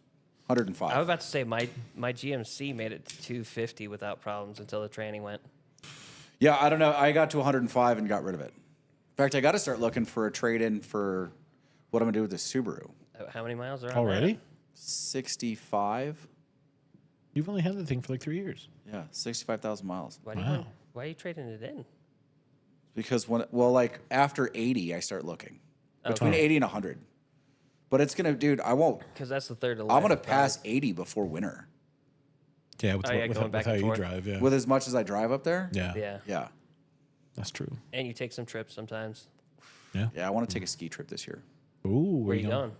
105. I was about to say my GMC made it to 250 without problems until the training went. Yeah, I don't know. I got to 105 and got rid of it. In fact, I got to start looking for a trade-in for what I'm going to do with the Subaru. How many miles are on Already? 65? You've only had the thing for like 3 years. Yeah, 65,000 miles. That? Wow. Why are you trading it in? Because like after 80, I start looking. Between 80 and 100. But it's going to, dude, I won't. Because that's the third. I'm going to pass 80 before winter. Yeah, with, Oh, yeah, with, going with back how and you forth. drive. Yeah. With as much as I drive up there. yeah. Yeah. Yeah. That's true. And you take some trips sometimes. Yeah. Yeah, I want to take a ski trip this year. Ooh, Where you going?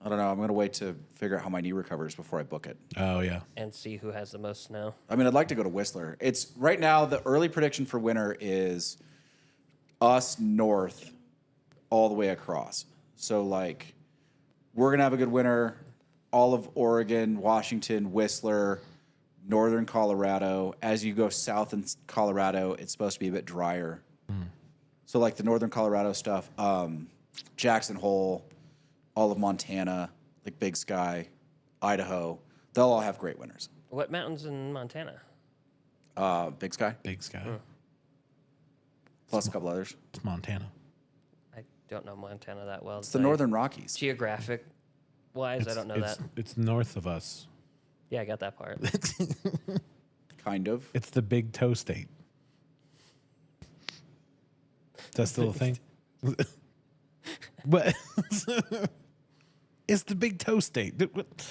I don't know. I'm going to wait to figure out how my knee recovers before I book it. Oh, yeah. And see who has the most snow. I mean, I'd like to go to Whistler. It's right now, the early prediction for winter is us north all the way across. So, like, we're going to have a good winter. All of Oregon, Washington, Whistler, northern Colorado. As you go south in Colorado, it's supposed to be a bit drier. So, like, the northern Colorado stuff, Jackson Hole, all of Montana, like Big Sky, Idaho, they'll all have great winters. What mountains in Montana? Big Sky, Big Sky. plus a couple others. It's Montana. I don't know Montana that well. It's the Northern Rockies. Geographic wise, I don't know it's, that. It's north of us. Yeah, I got that part. Kind of. It's the Big Toe State. Is that still a thing? But it's the Big Toe State.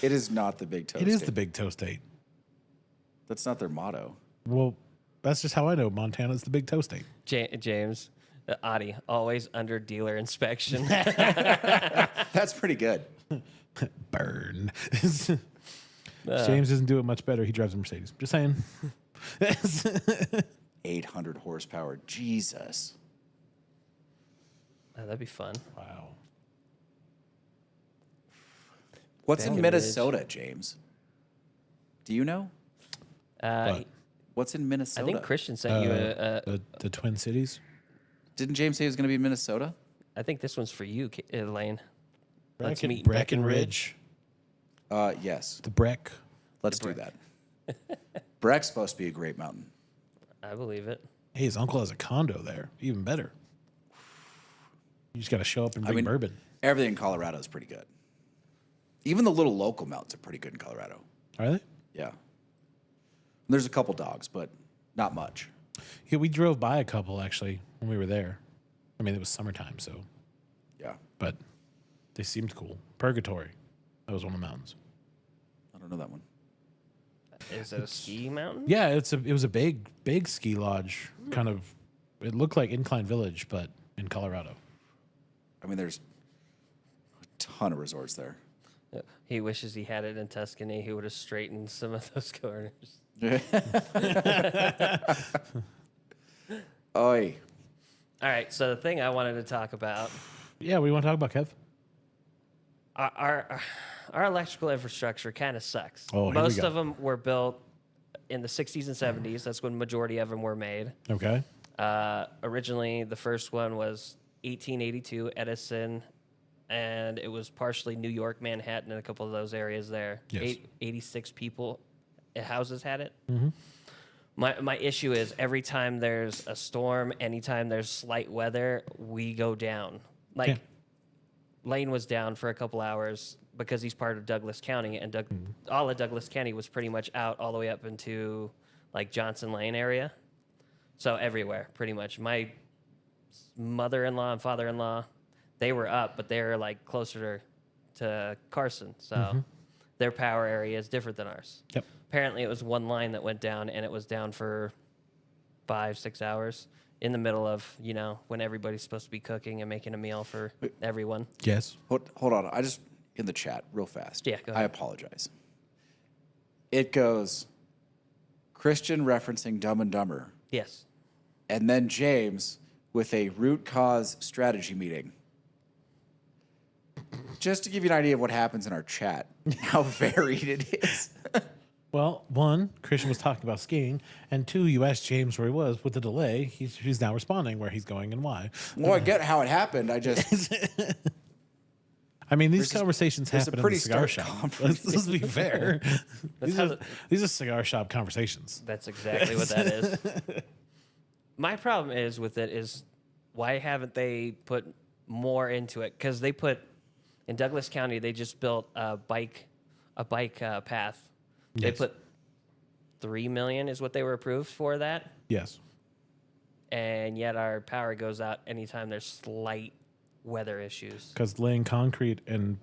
It is not the Big Toe It is State. the Big Toe State. That's not their motto. Well, that's just how I know Montana's the Big Toe State. James, the Audi, always under dealer inspection. That's pretty good. Burn. James doesn't do it much better. He drives a Mercedes. Just saying. 800 horsepower. Jesus. Oh, that'd be fun. Wow. What's in Breckenridge. Minnesota, James? Do you know? What? What's in Minnesota? I think Christian sent you The Twin Cities. Didn't James say he was going to be in Minnesota? I think this one's for you, Elaine. Let's Brecken- meet Breckenridge. Yes. The Breck. Let's do that. Breck's supposed to be a great mountain. I believe it. Hey, his uncle has a condo there. Even better. You just got to show up and bring bourbon. Everything in Colorado is pretty good. Even the little local mountains are pretty good in Colorado. Are they? Yeah. There's a couple dogs, but not much. Yeah, we drove by a couple actually when we were there. I mean, it was summertime, so Yeah. but they seemed cool. Purgatory, that was one of the mountains. I don't know that one. Is it a ski mountain? Yeah, it was a big ski lodge, kind of. It looked like Incline Village, but in Colorado. I mean, there's a ton of resorts there. Yeah. He wishes he had it in Tuscany. He would have straightened some of those corners. Oi. All right, so the thing I wanted to talk about, Yeah, we want to talk about Kev. our electrical infrastructure kind of sucks. Oh, here we Most go. of them were built in the 60s and 70s. That's when majority of them were made. Okay. Originally, the first one was 1882, Edison, and it was partially New York, Manhattan, and a couple of those areas there. Yes. 86 people, houses had it. Mm-hmm. My issue is every time there's a storm, anytime there's slight weather, we go down. Like, Yeah. Lane was down for a couple hours because he's part of Douglas County, and all of Douglas County was pretty much out all the way up into, like, Johnson Lane area. So everywhere, pretty much. My mother-in-law and father-in-law, they were up, but they were, like, closer to Carson. So their power area is different than ours. Yep. Apparently, it was one line that went down, and it was down for 5-6 hours in the middle of, when everybody's supposed to be cooking and making a meal for everyone. Yes. Hold on. I just, in the chat, real fast. Yeah, go I ahead. apologize. It goes Christian referencing Dumb and Dumber, Yes. and then James with a root cause strategy meeting. Just to give you an idea of what happens in our chat, how varied it is. Well, one, Christian was talking about skiing, and two, you asked James where he was with the delay. He's now responding where he's going and why. Well, I get how it happened. I just I mean, these There's a- conversations there's a happen in pretty the cigar stark shop. conversation. Let's be fair. these, how are, the- these are cigar shop conversations. That's exactly what that is. My problem is with it is why haven't they put more into it? Because they put in Douglas County, they just built a bike path. They Yes. put $3 million is what they were approved for that, Yes. and yet our power goes out anytime there's slight weather issues. Because laying concrete and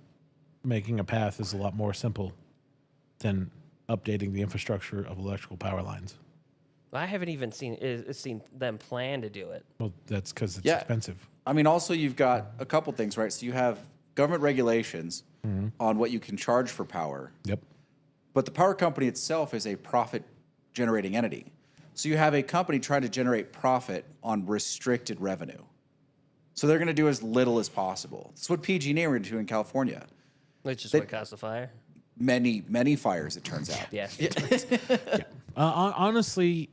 making a path is a lot more simple than updating the infrastructure of electrical power lines. I haven't even seen them plan to do it. Well, that's because it's Yeah. expensive. I mean, also you've got a couple things, right? So you have government regulations on what you can charge for power, Yep. but the power company itself is a profit-generating entity. So you have a company trying to generate profit on restricted revenue. So they're going to do as little as possible. That's what PG&E are going to do in California. Which is They- what caused the fire. Many fires, it turns out. Yes. Honestly,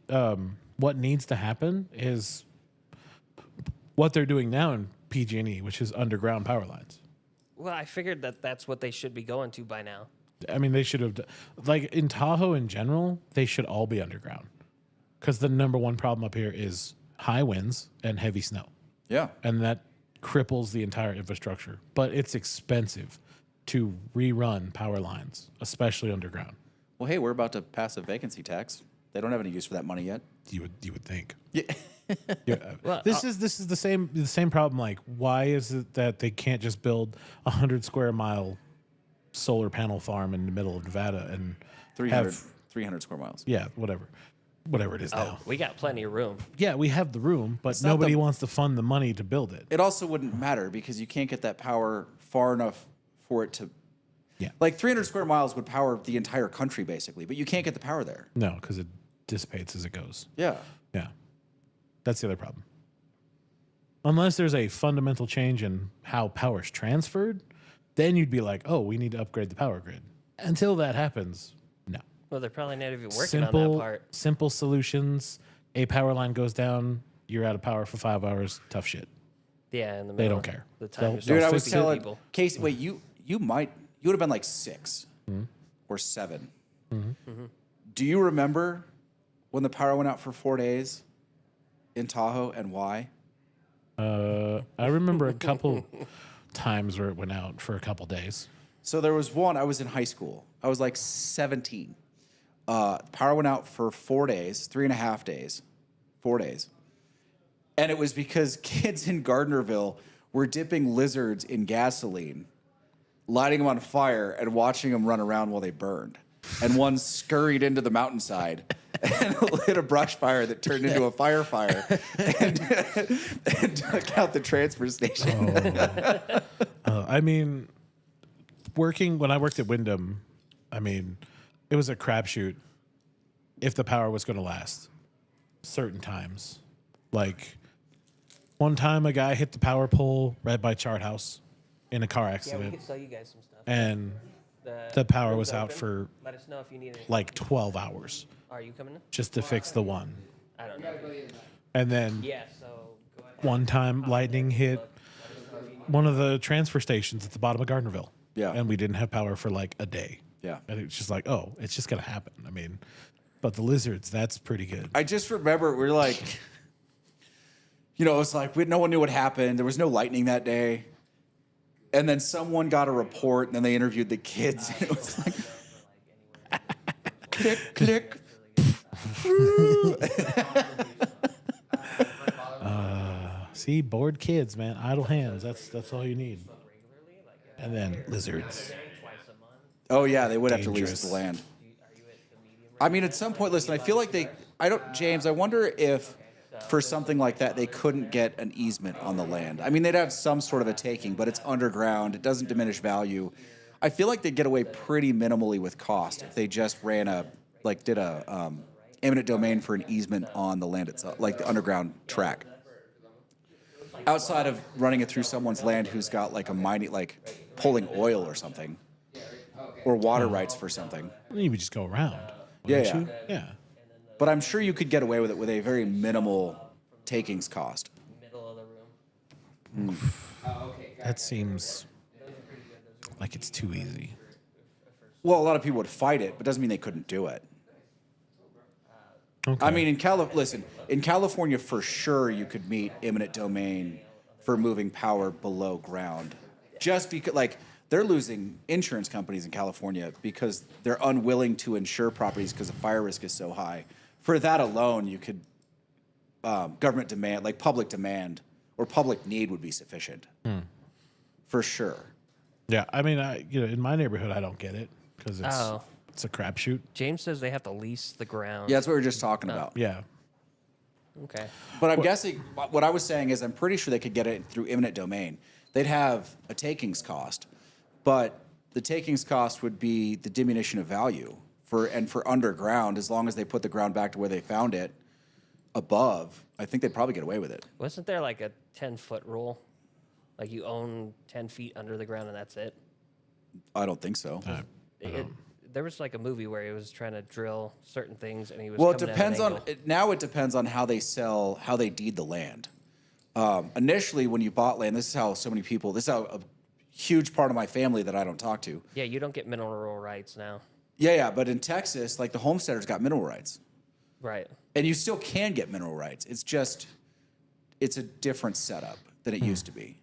what needs to happen is what they're doing now in PG&E, which is underground power lines. Well, I figured that's what they should be going to by now. I mean, they should have, like in Tahoe in general, they should all be underground. Because the number one problem up here is high winds and heavy snow. Yeah. And that cripples the entire infrastructure. But it's expensive to rerun power lines, especially underground. Well, hey, we're about to pass a vacancy tax. They don't have any use for that money yet. You would think. Yeah. Yeah. Well, this is the same problem. Like, why is it that they can't just build 100 square mile solar panel farm in the middle of Nevada and 300 square miles. whatever it is now. We got plenty of room. Yeah, we have the room, but not nobody the- wants to fund the money to build it. It also wouldn't matter because you can't get that power far enough for it to. Yeah. Like 300 square miles would power the entire country basically, but you can't get the power there. No, because it dissipates as it goes. Yeah. Yeah, that's the other problem. Unless there's a fundamental change in how power's transferred, then you'd be like, oh, we need to upgrade the power grid. Until that happens, no. Well, they're probably not even working on that part. Simple solutions. A power line goes down, you're out of power for 5 hours. Tough shit. Yeah, in the They middle. don't care. The time They'll- you're Dude, I They'll was fix telling people. Casey, wait, you would have been like 6 or 7. Do you remember when the power went out for 4 days in Tahoe and why? I remember a couple times where it went out for a couple days. So there was one, I was in high school. I was like 17. Power went out for 4 days, 3.5 days, 4 days. And it was because kids in Gardnerville were dipping lizards in gasoline, lighting them on fire, and watching them run around while they burned. And one scurried into the mountainside and lit a brush fire that turned into a fire and took out the transfer station. I mean, when I worked at Wyndham, I mean, it was a crapshoot if the power was going to last certain times. Like, one time a guy hit the power pole right by Chart House in a car Yeah, we accident, could sell you guys some stuff. and the power was room's out open. for Let us know if you need it. like 12 hours Are you coming in? just to fix the one. I don't know. And then Yeah, so go ahead. one time lightning hit one of the transfer stations at the bottom of Gardnerville. Yeah. And we didn't have power for like a day. Yeah. And it's just like, oh, it's just going to happen. I mean, but the lizards, that's pretty good. I just remember we were like, it was like no one knew what happened. There was no lightning that day. And then someone got a report, and then they interviewed the kids. And it was like, click, click. See, bored kids, man, idle hands. That's all you need. And then lizards. Oh, yeah, they would have to Dangerous. lease the land. I mean, at some point, listen, I feel like James, I wonder if for something like that, they couldn't get an easement on the land. I mean, they'd have some sort of a taking, but it's underground. It doesn't diminish value. I feel like they'd get away pretty minimally with cost if they just did a eminent domain for an easement on the land itself, like the underground track. Outside of running it through someone's land who's got like a mining, like pulling oil or something, or water rights for something. You would just go around. Yeah, wouldn't yeah. you? Yeah. But I'm sure you could get away with it with a very minimal takings cost. Middle of the room. That seems like it's too easy. Well, a lot of people would fight it, but doesn't mean they couldn't do it. Okay. I mean, in California, for sure, you could meet eminent domain for moving power below ground. Just because, like, they're losing insurance companies in California because they're unwilling to insure properties because the fire risk is so high. For that alone, you could, government demand, like public demand or public need would be sufficient. For sure. Yeah, I mean, in my neighborhood, I don't get it because Oh. it's a crapshoot. James says they have to lease the ground. Yeah, that's what we were just talking about. Yeah. Okay. But I'm guessing what I was saying is I'm pretty sure they could get it through eminent domain. They'd have a takings cost, but the takings cost would be the diminution of value for underground. As long as they put the ground back to where they found it above, I think they'd probably get away with it. Wasn't there like a 10-foot rule? Like you own 10 feet under the ground and that's it? I don't think so. There was like a movie where he was trying to drill certain things and he was Well, it coming at an depends on angle. now. It depends on how they deed the land. Initially, when you bought land, this is how a huge part of my family that I don't talk to. Yeah, you don't get mineral rights now. Yeah, but in Texas, like the homesteaders got mineral rights. Right. And you still can get mineral rights. It's a different setup than it used to be.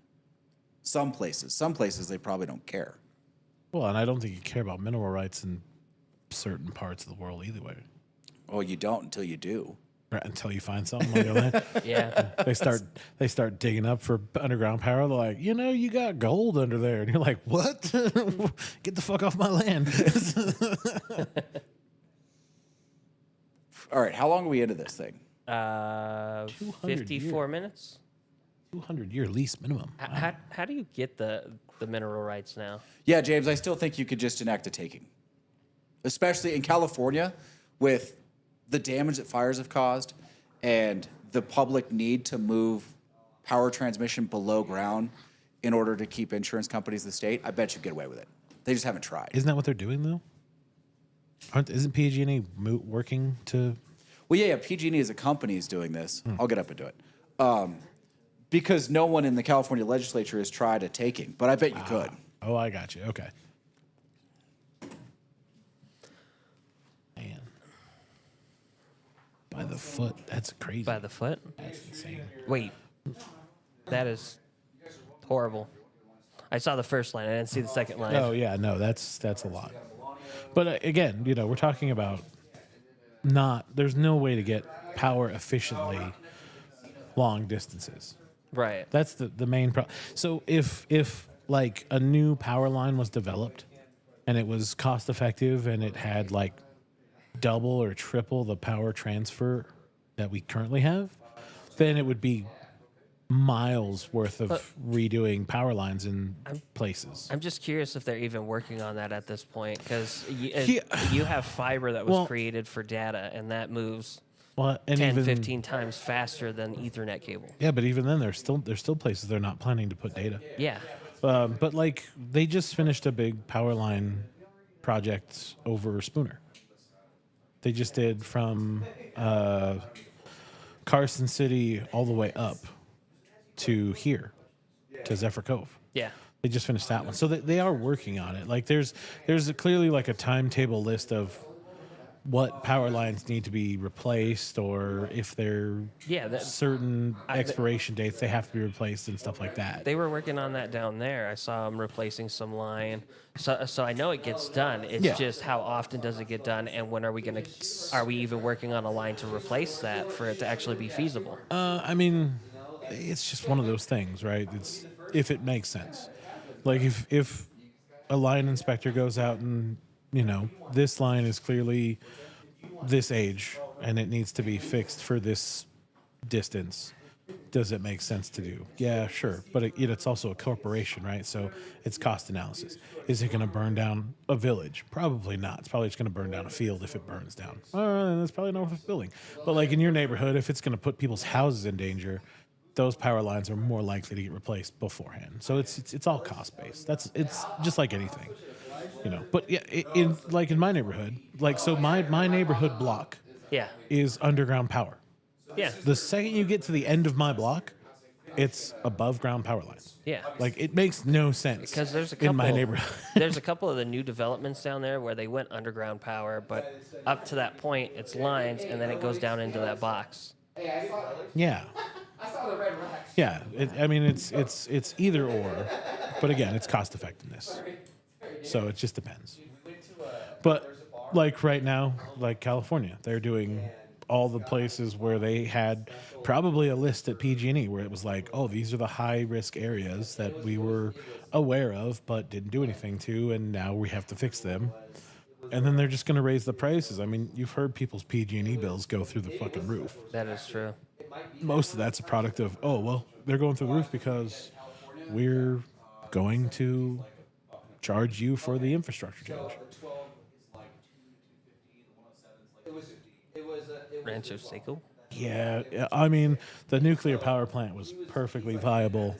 Some places they probably don't care. Well, and I don't think you care about mineral rights in certain parts of the world either way. Oh, you don't until you do. Right, until you find something on your land. Yeah. They start digging up for underground power. They're like, you got gold under there. And you're like, what? Get the fuck off my land. All right, how long are we into this thing? 200 54 years. minutes? 200-year lease minimum. How do you get the mineral rights now? Yeah, James, I still think you could just enact a taking. Especially in California with the damage that fires have caused and the public need to move power transmission below ground in order to keep insurance companies in the state, I bet you get away with it. They just haven't tried. Isn't that what they're doing, though? Isn't PG&E working to... Well, yeah, PG&E as a company is doing this. I'll get up and do it. Because no one in the California legislature has tried a taking, but I bet you could. Oh, I got you. Okay. Man. By the foot. That's crazy. By the foot? That's insane. Wait. That is horrible. I saw the first line. I didn't see the second line. Oh, yeah. No, that's a lot. But again, we're talking about there's no way to get power efficiently long distances. Right. That's the main problem. So if like a new power line was developed and it was cost effective and it had like double or triple the power transfer that we currently have, then it would be miles worth of redoing power lines in places. I'm just curious if they're even working on that at this point, because Yeah. you have fiber that was Well- created for data, and that moves Well, and 10, even 15 times faster than Ethernet cable. yeah, but even then, there's still places they're not planning to put data. Yeah. But like they just finished a big power line project over Spooner. They just did from Carson City all the way up to here, to Zephyr Cove. Yeah. They just finished that one, so they are working on it. Like there's clearly like a timetable list of what power lines need to be replaced, or if they're Yeah. certain expiration dates they have to be replaced and stuff like that. They were working on that down there. I saw them replacing some line. So I know it gets done. It's Yeah. just how often does it get done, and when are we even working on a line to replace that for it to actually be feasible? I mean, it's just one of those things, right? It's if it makes sense. Like if a line inspector goes out and, you know, this line is clearly this age and it needs to be fixed for this distance, does it make sense to do? Yeah, sure. But it's also a corporation, right? So it's cost analysis. Is it going to burn down a village? Probably not. It's probably just going to burn down a field if it burns down. Then it's probably not worth building. But like in your neighborhood, if it's going to put people's houses in danger, those power lines are more likely to get replaced beforehand. So it's all cost based. It's just like anything, you know. But yeah, in my neighborhood, like so my neighborhood block Yeah. is underground power. Yeah. The second you get to the end of my block, it's above ground power lines. Yeah. Like it makes no sense Because there's a couple in my neighborhood. there's a couple of the new developments down there where they went underground power, but up to that point it's lines, and then it goes down into that box. Yeah. Yeah, I mean it's either or, but again, it's cost effectiveness. So it just depends. But like right now, like California, they're doing all the places where they had probably a list at PG&E where it was like, oh, these are the high risk areas that we were aware of but didn't do anything to, and now we have to fix them. And then they're just going to raise the prices. I mean, you've heard people's PG&E bills go through the fucking roof. That is true. Most of that's a product of, oh, well, they're going through the roof because we're going to charge you for the infrastructure change. Rancho Seco. Yeah, I mean, the nuclear power plant was perfectly viable.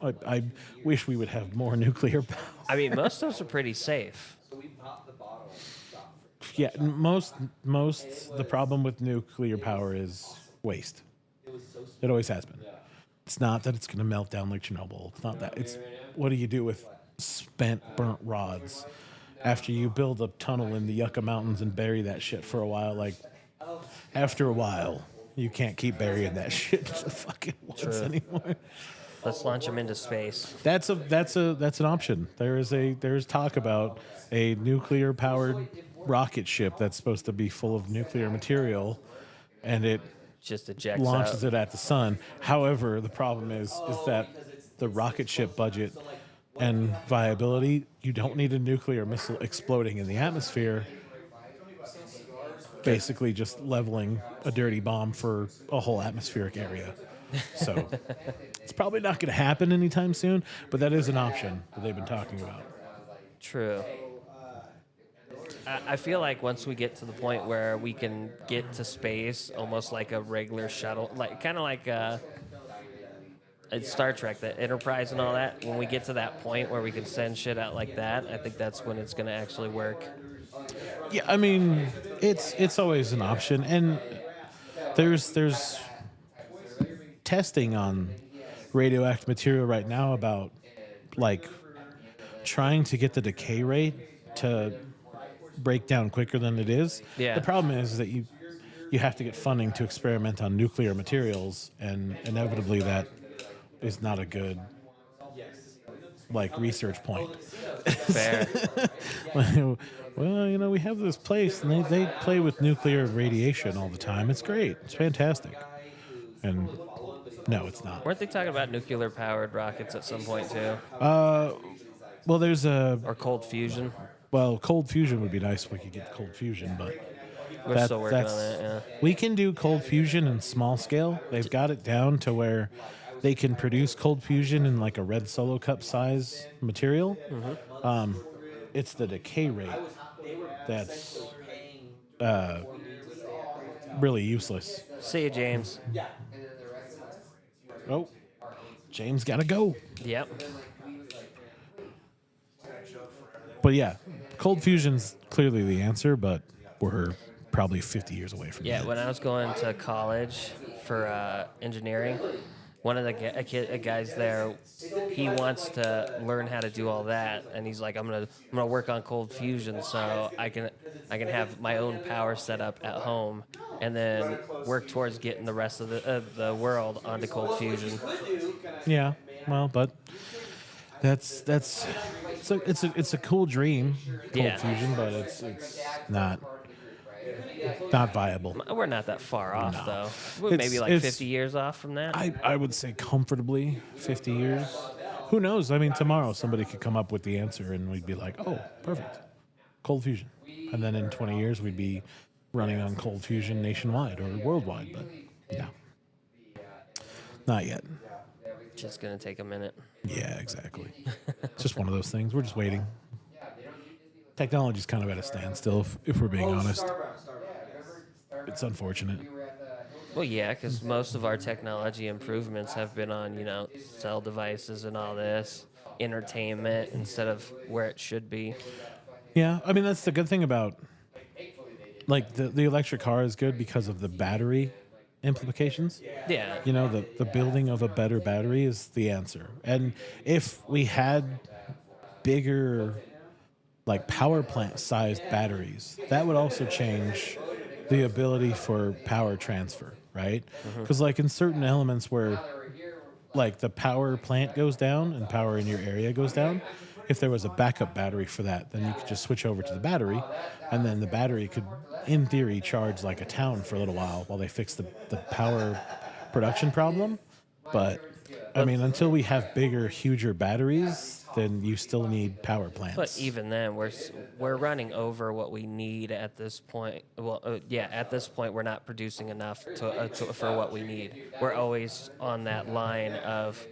I wish we would have more nuclear power. I mean, most of those are pretty safe. Yeah, the problem with nuclear power is waste. It always has been. It's not that it's going to melt down like Chernobyl. It's not that. It's what do you do with spent, burnt rods after you build a tunnel in the Yucca Mountains and bury that shit for a while? Like, after a while, you can't keep burying that shit in the fucking woods True. anymore. Let's launch them into space. That's an option. There's talk about a nuclear powered rocket ship that's supposed to be full of nuclear material, and it Just ejects launches out. it at the sun. However, the problem is that the rocket ship budget and viability, you don't need a nuclear missile exploding in the atmosphere, basically just leveling a dirty bomb for a whole atmospheric area. So it's probably not going to happen anytime soon, but that is an option that they've been talking about. True. I feel like once we get to the point where we can get to space almost like a regular shuttle, like kind of like Star Trek, the Enterprise and all that, when we get to that point where we can send shit out like that, I think that's when it's going to actually work. Yeah, I mean, it's always an option, and there's testing on radioactive material right now about like trying to get the decay rate to break down quicker than it is. Yeah. The problem is that you have to get funding to experiment on nuclear materials, and inevitably that is not a good like research point. Fair. Well, you know, we have this place, and they play with nuclear radiation all the time. It's great. It's fantastic. And no, it's not. Weren't they talking about nuclear powered rockets at some point too, Well, there's a or cold fusion? cold fusion would be nice if we could get cold fusion, but We're still working on that. Yeah. we can do cold fusion in small scale. They've got it down to where they can produce cold fusion in like a red Solo cup size material. It's the decay rate that's really useless. See you, James. Oh, James got to go. Yep. But yeah, cold fusion's clearly the answer, but we're probably 50 years away from Yeah, that. when I was going to college for engineering, one of the guys there, he wants to learn how to do all that, and he's like, I'm gonna work on cold fusion so I can have my own power set up at home, and then work towards getting the rest of the world onto cold fusion. Yeah, well, but it's a cool dream, cold Yeah. fusion, but it's not viable. We're not that far off No. though. We're maybe like It's- 50 years off from that. I would say comfortably 50 years. Who knows? I mean, tomorrow somebody could come up with the answer and we'd be like, oh, perfect. Cold fusion. And then in 20 years, we'd be running on cold fusion nationwide or worldwide. But yeah, not yet. Just gonna take a minute. Yeah, exactly. It's just one of those things. We're just waiting. Technology's kind of at a standstill, if we're being honest. It's unfortunate. Well, yeah, because most of our technology improvements have been on, cell devices and all this, entertainment instead of where it should be. Yeah, I mean, that's the good thing about, like, the electric car is good because of the battery implications. Yeah. You know, the building of a better battery is the answer. And if we had bigger, like, power plant sized batteries, that would also change the ability for power transfer, right? Because, like, in certain elements where, like, the power plant goes down and power in your area goes down, if there was a backup battery for that, then you could just switch over to the battery, and then the battery could, in theory, charge like a town for a little while they fix the power production problem. But, I mean, until we have bigger, huger batteries, then you still need power plants. But even then, we're running over what we need at this point. Well, at this point, we're not producing enough for what we need. We're always on that line of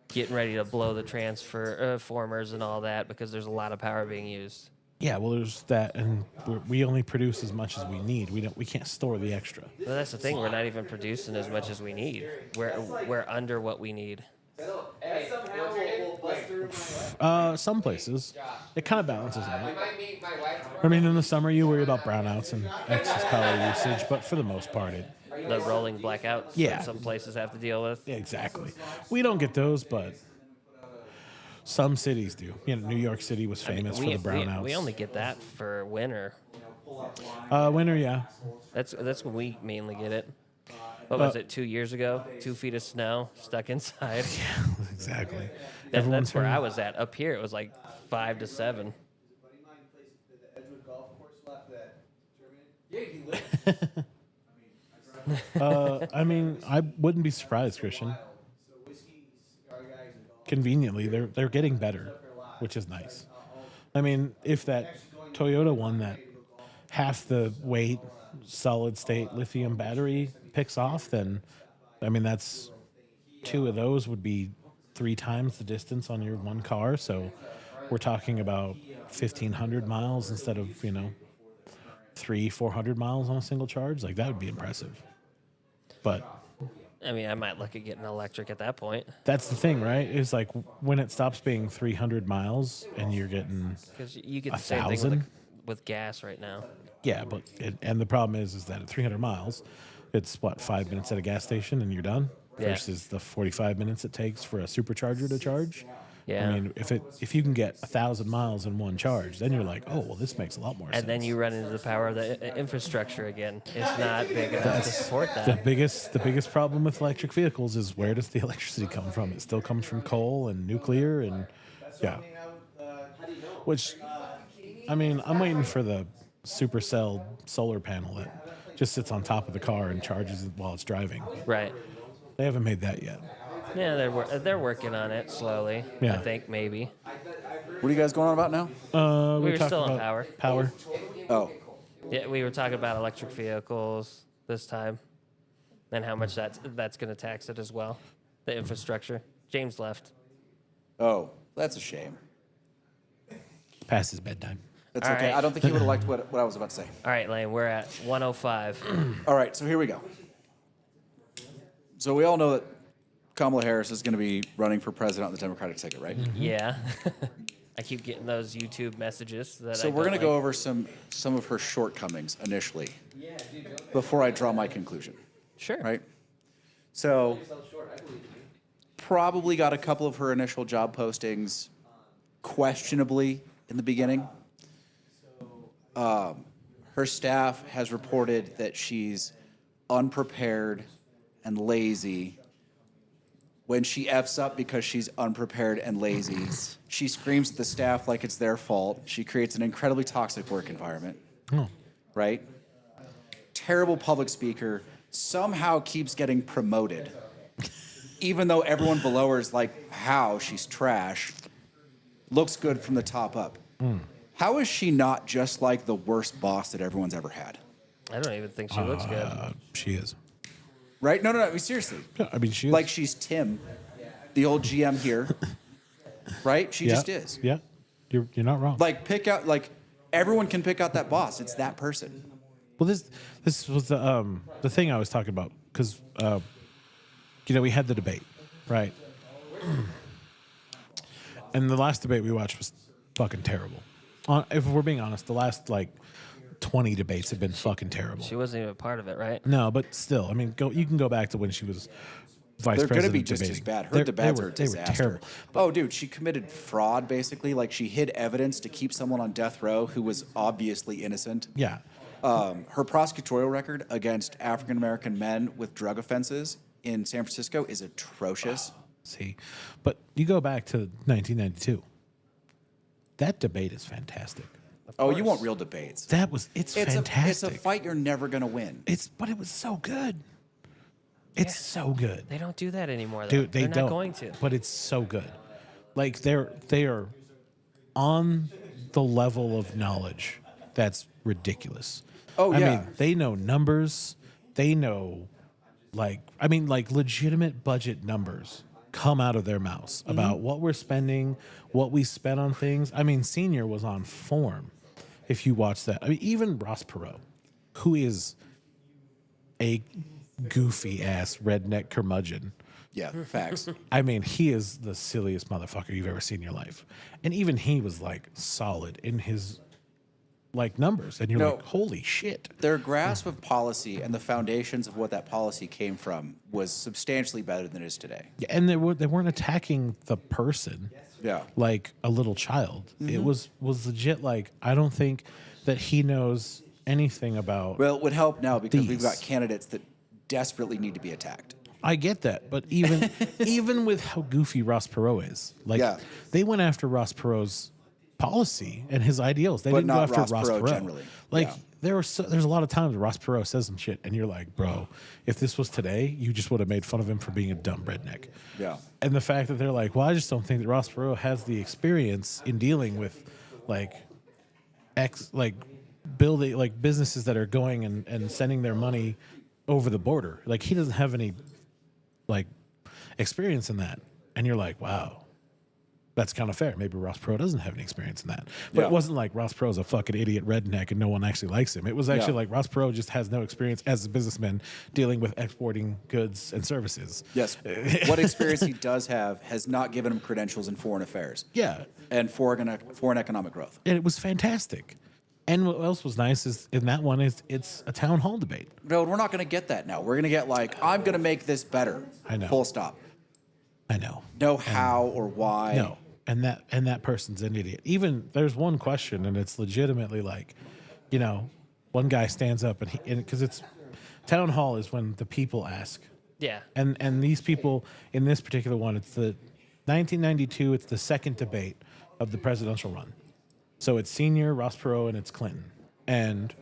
getting ready to blow the transformers and all that because there's a lot of power being used. Yeah, well, there's that, and we only produce as much as we need. We can't store the extra. But that's the thing. We're not even producing as much as we need. We're under what we need. Some places, it kind of balances out. I mean, in the summer, you worry about brownouts and excess power usage, but for the most part, The rolling blackouts Yeah. that some places have to deal with. yeah, exactly. We don't get those, but some cities do. You know, New York City was famous for the brownouts. We only get that for winter. Winter, yeah. That's when we mainly get it. What was it, 2 years ago? 2 feet of snow stuck inside. Exactly. That's where heard- I was at. Up here, it was like 5 to 7. I mean, I wouldn't be surprised, Christian. Conveniently, they're getting better, which is nice. I mean, if that Toyota one that half the weight solid state lithium battery picks off, then I mean that's 2 of those would be 3 times the distance on your one car. So we're talking about 1,500 miles instead of 300-400 miles on a single charge. Like that would be impressive. But I mean, I might look at getting electric at that point that's the thing, right? Is like when it stops being 300 miles and you're getting because you get the 1,000? same thing with gas right now. yeah, but and the problem is that at 300 miles, it's what 5 minutes at a gas station and you're done. Yeah. Versus the 45 minutes it takes for a supercharger to charge. Yeah. I mean, if you can get 1,000 miles in one charge, then you're like, oh well, this makes a lot more sense. And then you run into the power of the infrastructure again. It's not big enough to support the that. biggest problem with electric vehicles is where does the electricity come from? It still comes from coal and nuclear, and Yeah. Which, I mean, I'm waiting for the supercell solar panel that just sits on top of the car and charges it while it's driving. Right. They haven't made that yet. Yeah, they're working on it slowly. Yeah. I think maybe. What are you guys going on about now? We were talked still on about power. Power. Oh, Yeah, we were talking about electric vehicles this time, and how much that's going to tax it as well, the infrastructure. James left. oh, that's a shame. Past his bedtime. That's All okay. right. I don't think he would have liked what I was about to say. All right, Lane, we're at 105. All right, so here we go. So we all know that Kamala Harris is going to be running for president on the Democratic ticket, right? Yeah. I keep getting those YouTube messages. So we're going to go over some of her shortcomings initially before I draw my conclusion, Sure. right? So probably got a couple of her initial job postings questionably in the beginning. Her staff has reported that she's unprepared and lazy. When she F's up because she's unprepared and lazy, she screams at the staff like it's their fault. She creates an incredibly toxic work environment, right? Terrible public speaker, somehow keeps getting promoted. Even though everyone below her is like, how? She's trash. Looks good from the top up. How is she not just like the worst boss that everyone's ever had? I don't even think she looks good. She is. Right? No, I mean, seriously. Yeah, I mean, she is. Like she's Tim, the old GM here. Right? She just is. Yeah. You're not wrong. Like pick out like everyone can pick out that boss. It's that person. Well, this was the thing I was talking about because we had the debate, right? And the last debate we watched was fucking terrible. If we're being honest, the last like 20 debates have been fucking terrible. She wasn't even a part of it, right? No, but still, I mean, you can go back to when she was vice They're going to president be just debating. as bad. Her debates are a they were disaster. terrible. Oh, dude, she committed fraud basically. Like she hid evidence to keep someone on death row who was obviously innocent. Yeah. Her prosecutorial record against African American men with drug offenses in San Francisco is atrocious. See, but you go back to 1992. That debate is fantastic. Oh, you want real debates? It's It's fantastic. a fight you're never going to win. But it was so good. It's so good. They don't do that anymore, though. Dude, They're don't. not going to. But it's so good. Like they are on the level of knowledge that's ridiculous. Oh, I yeah. mean, they know numbers. They know like legitimate budget numbers come out of their mouths about what we're spending, what we spent on things. I mean, Senior was on form if you watch that. I mean, even Ross Perot, who is a goofy ass redneck curmudgeon. Yeah, facts. I mean, he is the silliest motherfucker you've ever seen in your life. And even he was like solid in his like numbers. And you're No. like, holy shit. Their grasp of policy and the foundations of what that policy came from was substantially better than it is today. Yeah, and they weren't attacking the person Yeah. like a little child. It was legit like, I don't think that he knows anything about Well, it would help now because we've These. got candidates that desperately need to be attacked. I get that, but even with how goofy Ross Perot is, like Yeah. they went after Ross Perot's policy and his ideals. They But didn't go not after Ross Ross Perot Perot generally. Like Yeah. there's a lot of times where Ross Perot says some shit, and you're like, bro, if this was today, you just would have made fun of him for being a dumb redneck. Yeah. And the fact that they're like, well, I just don't think that Ross Perot has the experience in dealing with like building like businesses that are going and sending their money over the border. Like he doesn't have any like experience in that. And you're like, wow, that's kind of fair. Maybe Ross Perot doesn't have any experience in that. But Yeah. it wasn't like Ross Perot's a fucking idiot redneck and no one actually likes him. It was actually Yeah. like Ross Perot just has no experience as a businessman dealing with exporting goods and services. Yes. What experience he does have has not given him credentials in foreign affairs Yeah. and foreign economic growth. And it was fantastic. And what else was nice is in that one is it's a town hall debate. No, we're not going to get that now. We're going to get like, I'm going to make this better. I know. Full stop. I know. No how or why. No. And that person's an idiot. Even there's one question, and it's legitimately like, one guy stands up and because it's town hall is when the people ask, Yeah. and these people in this particular one, it's the 1992, it's the second debate of the presidential run. So it's Senior, Ross Perot, and it's Clinton. And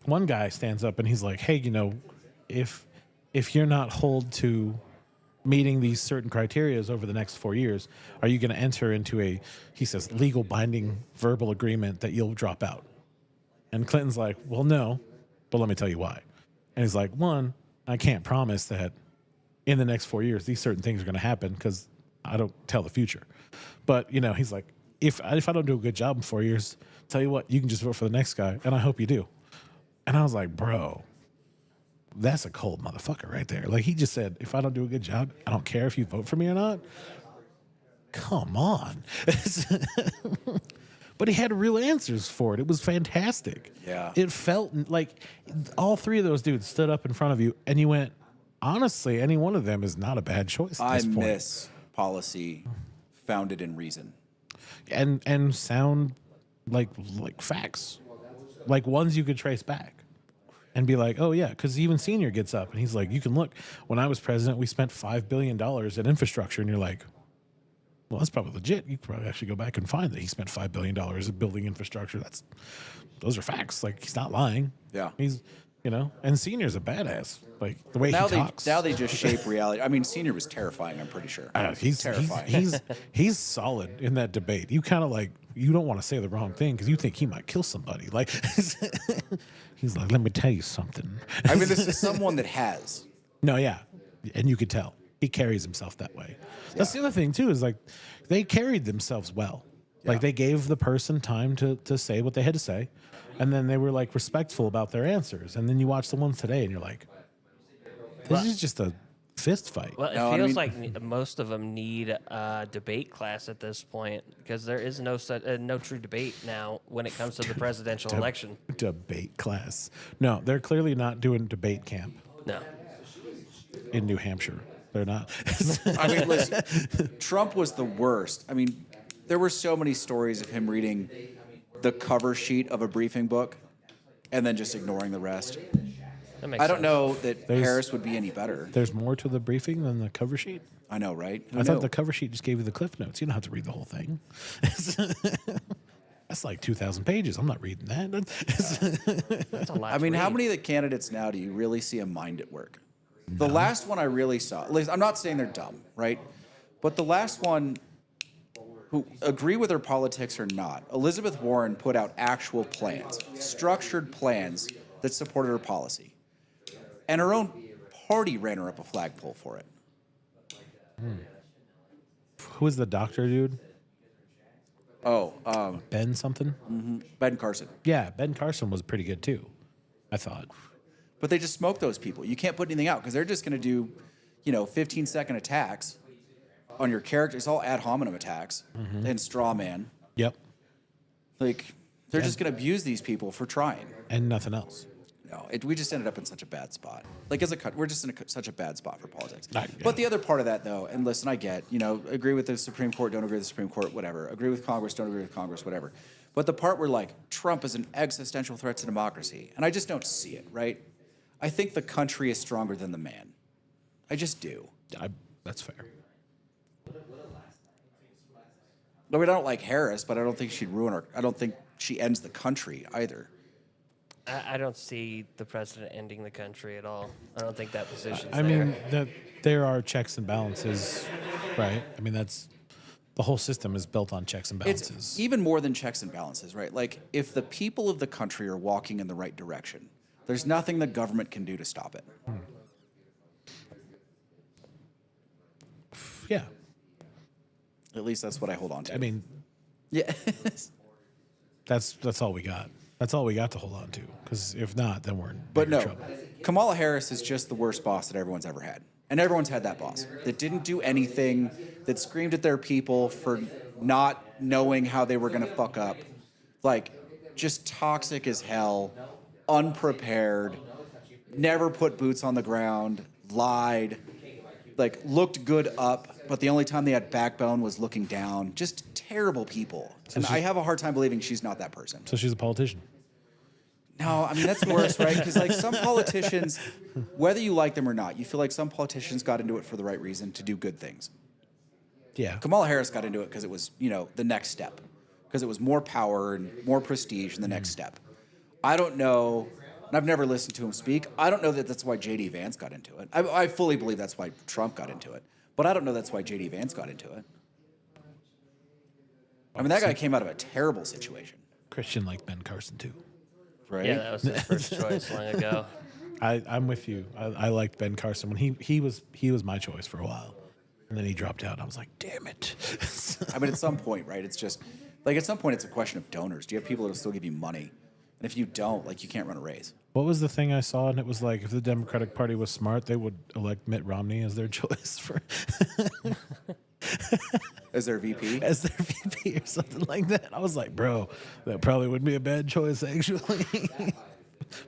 one guy stands up and he's like, hey, you know, if you're not hold to meeting these certain criterias over the next 4 years, are you going to enter into a, he says, legal binding verbal agreement that you'll drop out? And Clinton's like, well, no, but let me tell you why. And he's like, one, I can't promise that in the next 4 years, these certain things are going to happen because I don't tell the future. But, you know, he's like, if I don't do a good job in 4 years, tell you what, you can just vote for the next guy, and I hope you do. And I was like, bro, that's a cold motherfucker right there. Like, he just said, if I don't do a good job, I don't care if you vote for me or not. Come on. But he had real answers for it. It was fantastic. Yeah. It felt like all three of those dudes stood up in front of you, and you went, honestly, any one of them is not a bad choice at I this point. miss policy founded in reason. And sound like facts, like ones you could trace back. And be like, oh, yeah, because even Senior gets up and he's like, you can look. When I was president, we spent $5 billion in infrastructure. And you're like, well, that's probably legit. You could probably actually go back and find that he spent $5 billion in building infrastructure. Those are facts. Like, he's not lying. Yeah. He's, you know, and Senior's a badass. Like, the way Now he talks. now they just shape reality. I mean, Senior was terrifying, I'm pretty sure. He's terrifying. He's solid in that debate. You kind of like, you don't want to say the wrong thing because you think he might kill somebody. Like, he's like, let me tell you something. I mean, this is someone that has. No, yeah. And you could tell. He carries himself that way. That's the other thing, too, is like they carried themselves well. Like they gave the person time to say what they had to say. And then they were like respectful about their answers. And then you watch the ones today and you're like, this is just a fist fight. Well, it No, I feels mean- like most of them need a debate class at this point because there is no true debate now when it comes to the presidential election. Debate class. No, they're clearly not doing debate camp No. in New Hampshire. They're not. I mean, listen, Trump was the worst. I mean, there were so many stories of him reading the cover sheet of a briefing book and then just ignoring the rest. That makes I don't sense. know that There's- Harris would be any better. There's more to the briefing than the cover sheet. I know, right? I thought the cover sheet just gave you the cliff notes. You don't have to read the whole thing. That's like 2,000 pages. I'm not reading that. That's a lot. I mean, to how read. many of the candidates now do you really see a mind at work? The last one I really saw, at least I'm not saying they're dumb, right? But the last one, who agree with her politics or not, Elizabeth Warren put out actual plans, structured plans that supported her policy. And her own party ran her up a flagpole for it. Who is the doctor dude? Oh, Ben something? Ben Carson. Yeah, Ben Carson was pretty good too, I thought. But they just smoke those people. You can't put anything out because they're just going to do, 15-second attacks on your character. It's all ad hominem attacks and straw man. Yep. Like, they're just going to abuse these people for trying. And nothing else. No, we just ended up in such a bad spot. Like, as a country, we're just in such a bad spot for politics. Yeah. But the other part of that, though, and listen, I get, agree with the Supreme Court, don't agree with the Supreme Court, whatever. Agree with Congress, don't agree with Congress, whatever. But the part where, like, Trump is an existential threat to democracy, and I just don't see it, right? I think the country is stronger than the man. I just do. That's fair. I mean, I don't like Harris, but I don't think she'd ruin I don't think she ends the country either. I don't see the president ending the country at all. I don't think that position's I there. mean, there are checks and balances, right? I mean, the whole system is built on checks and balances. It's even more than checks and balances, right? Like, if the people of the country are walking in the right direction, there's nothing the government can do to stop it. Yeah. At least that's what I hold on to. I mean, yeah. that's all we got. That's all we got to hold on to. Because if not, then we're in But bigger no, trouble. Kamala Harris is just the worst boss that everyone's ever had. And everyone's had that boss that didn't do anything, that screamed at their people for not knowing how they were going to fuck up. Like, just toxic as hell, unprepared, never put boots on the ground, lied, like looked good up, but the only time they had backbone was looking down. Just terrible people. And I have a hard time believing she's not that person. So she's a politician. No, I mean, that's worse, right? Because, like, some politicians, whether you like them or not, you feel like some politicians got into it for the right reason, to do good things. Yeah. Kamala Harris got into it because it was, the next step, because it was more power and more prestige in the next step. I don't know, and I've never listened to him speak. I don't know that that's why J.D. Vance got into it. I fully believe that's why Trump got into it, but I don't know that's why J.D. Vance got into it. I mean, that guy came out of a terrible situation, Christian liked Ben Carson too. right? Yeah, that was his first choice long ago. I'm with you. I liked Ben Carson when he was my choice for a while, and then he dropped out. And I was like, damn it. I mean, at some point, right? It's just like at some point, it's a question of donors. Do you have people that'll still give you money? And if you don't, like, you can't run a race. What was the thing I saw? And it was like, if the Democratic Party was smart, they would elect Mitt Romney as their choice for As their VP. as their VP or something like that. I was like, bro, that probably wouldn't be a bad choice actually.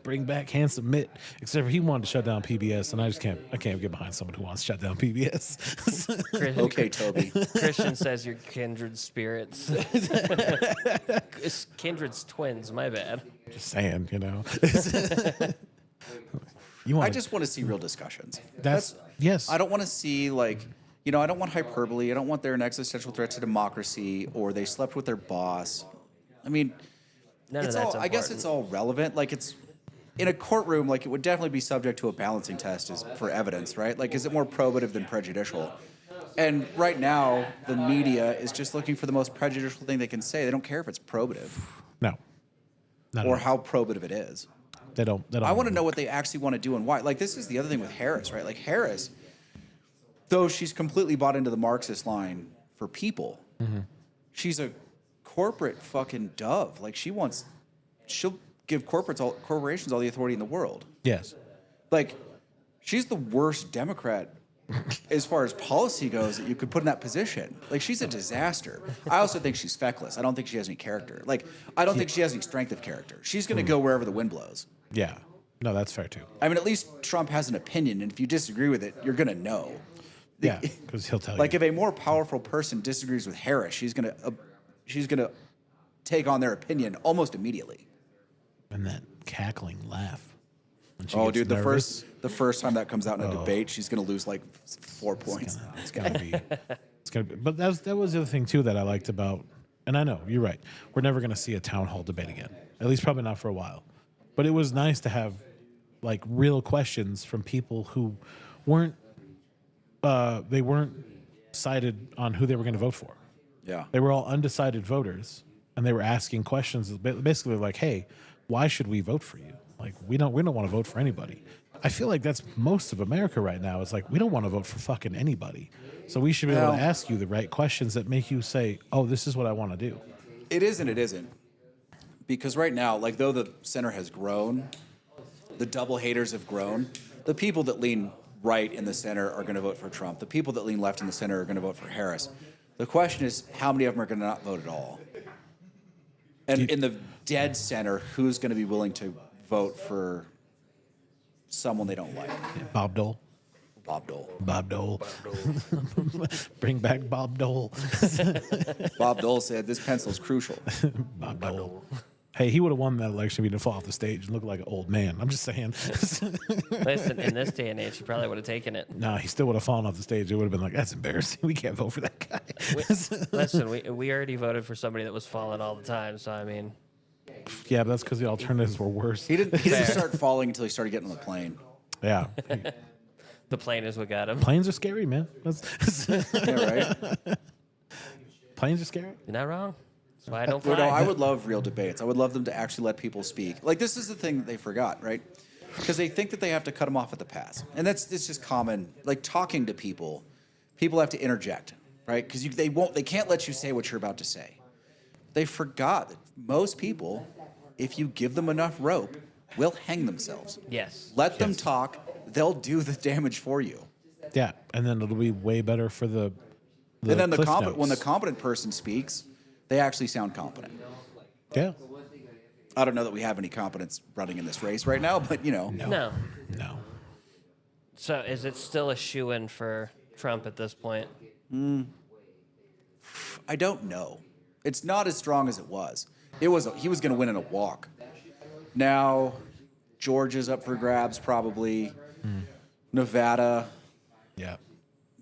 Bring back handsome Mitt. Except for he wanted to shut down PBS, and I can't get behind someone who wants to shut down PBS. Okay, Toby. Christian says you're kindred spirits. It's kindred's twins. My bad. Just saying, You want I just want to see real discussions. that's yes. I don't want to see I don't want hyperbole. I don't want they're an existential threat to democracy or they slept with their boss. I mean, None of it's that's all. I guess important. it's all relevant. Like it's in a courtroom. Like it would definitely be subject to a balancing test for evidence, right? Like, is it more probative than prejudicial? And right now, the media is just looking for the most prejudicial thing they can say. They don't care if it's probative No. Not or at all. how probative it is. They don't. I want to know what they actually want to do and why. Like, this is the other thing with Harris, right? Like, Harris, though she's completely bought into the Marxist line for people, she's a corporate fucking dove. Like, she'll give corporations all the authority in the world. Yes. Like, she's the worst Democrat as far as policy goes that you could put in that position. Like, she's a disaster. I also think she's feckless. I don't think she has any character. Like, I don't think she has any strength of character. She's going to go wherever the wind blows. Yeah. No, that's fair too. I mean, at least Trump has an opinion, and if you disagree with it, you're going to know. Yeah, because he'll tell Like, you. if a more powerful person disagrees with Harris, she's gonna take on their opinion almost immediately. And that cackling laugh. when she Oh, gets dude, nervous. the first time that comes out in a debate, she's gonna lose like 4 points. It's gonna be. It's gonna be. But that was the other thing too that I liked about. And I know you're right. We're never gonna see a town hall debate again. At least probably not for a while. But it was nice to have like real questions from people who weren't. They weren't cited on who they were going to vote for. Yeah. They were all undecided voters, and they were asking questions basically like, "Hey, why should we vote for you? Like, we don't want to vote for anybody." I feel like that's most of America right now. It's like we don't want to vote for fucking anybody. So we should be able to Well- ask you the right questions that make you say, "Oh, this is what I want to do." It is and it isn't. Because right now, like, though the center has grown, the double haters have grown. The people that lean right in the center are going to vote for Trump. The people that lean left in the center are going to vote for Harris. The question is, how many of them are going to not vote at all? And in the dead center, who's going to be willing to vote for someone they don't like? Bob Dole. Bob Dole. Bob Dole. Bring back Bob Dole. Bob Dole said, this pencil's crucial. Bob Dole. Hey, he would have won that election if he didn't fall off the stage and look like an old man. I'm just saying. Listen, in this day and age, he probably would have taken it. No, he still would have fallen off the stage. It would have been like, that's embarrassing. We can't vote for that guy. Listen, we already voted for somebody that was falling all the time. So I mean, Yeah, but that's because the alternatives were worse. He didn't start falling until he started getting on the plane. Yeah. the plane is what got him. Planes are scary, man. Yeah, right? Planes are scary. You're not wrong. That's why I don't Well, fly. no, I would love real debates. I would love them to actually let people speak. Like, this is the thing that they forgot, right? Because they think that they have to cut them off at the pass. And it's just common. Like, talking to people, people have to interject, right? Because they can't let you say what you're about to say. They forgot that most people, if you give them enough rope, will hang themselves. Yes. Let them talk. They'll do the damage for you. Yeah, and then it'll be way better for the And then Cliff when the Notes. competent person speaks, they actually sound competent. Yeah. I don't know that we have any competence running in this race right now, but No. No. So is it still a shoo-in for Trump at this point? I don't know. It's not as strong as it was. He was going to win in a walk. Now, Georgia's up for grabs probably. Nevada, Yeah.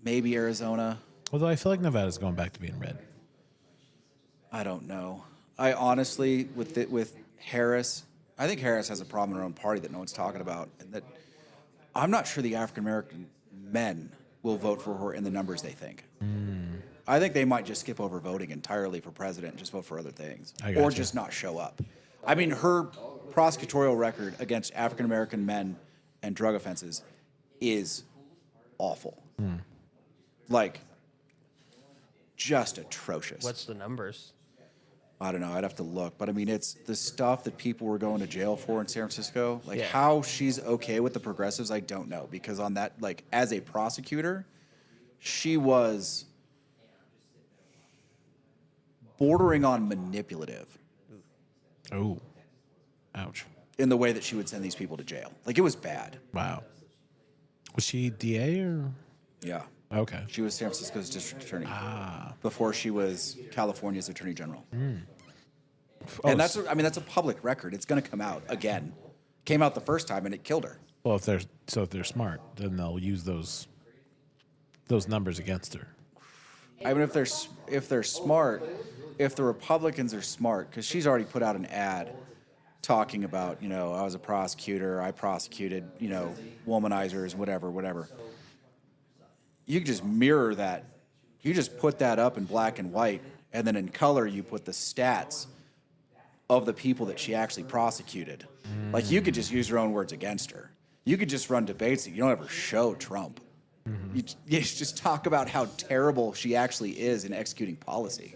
maybe Arizona. Although I feel like Nevada's going back to being red. I don't know. I honestly, with Harris, I think Harris has a problem in her own party that no one's talking about, and that I'm not sure the African American men will vote for her in the numbers they think. I think they might just skip over voting entirely for president and just vote for other things, I or gotcha. just not show up. I mean, her prosecutorial record against African American men and drug offenses is awful. Like, just atrocious. What's the numbers? I don't know. I'd have to look, but I mean, it's the stuff that people were going to jail for in San Francisco. Like, Yeah. how she's okay with the progressives, I don't know, because on that, like, as a prosecutor, she was bordering on manipulative Oh, ouch! in the way that she would send these people to jail. Like, it was bad. Wow. Was she DA or? Yeah, Okay. she was San Francisco's district attorney before she was California's attorney general. Oh, And that's, I mean, that's a public record. It's going to come out again. Came out the first time and it killed her. well, if they're smart, then they'll use those numbers against her. I mean, if they're smart, if the Republicans are smart, because she's already put out an ad talking about, you know, I was a prosecutor, I prosecuted, you know, womanizers, whatever. You can just mirror that. You just put that up in black and white, and then in color you put the stats of the people that she actually prosecuted. Like, you could just use your own words against her. You could just run debates that you don't ever show Trump. You just talk about how terrible she actually is in executing policy.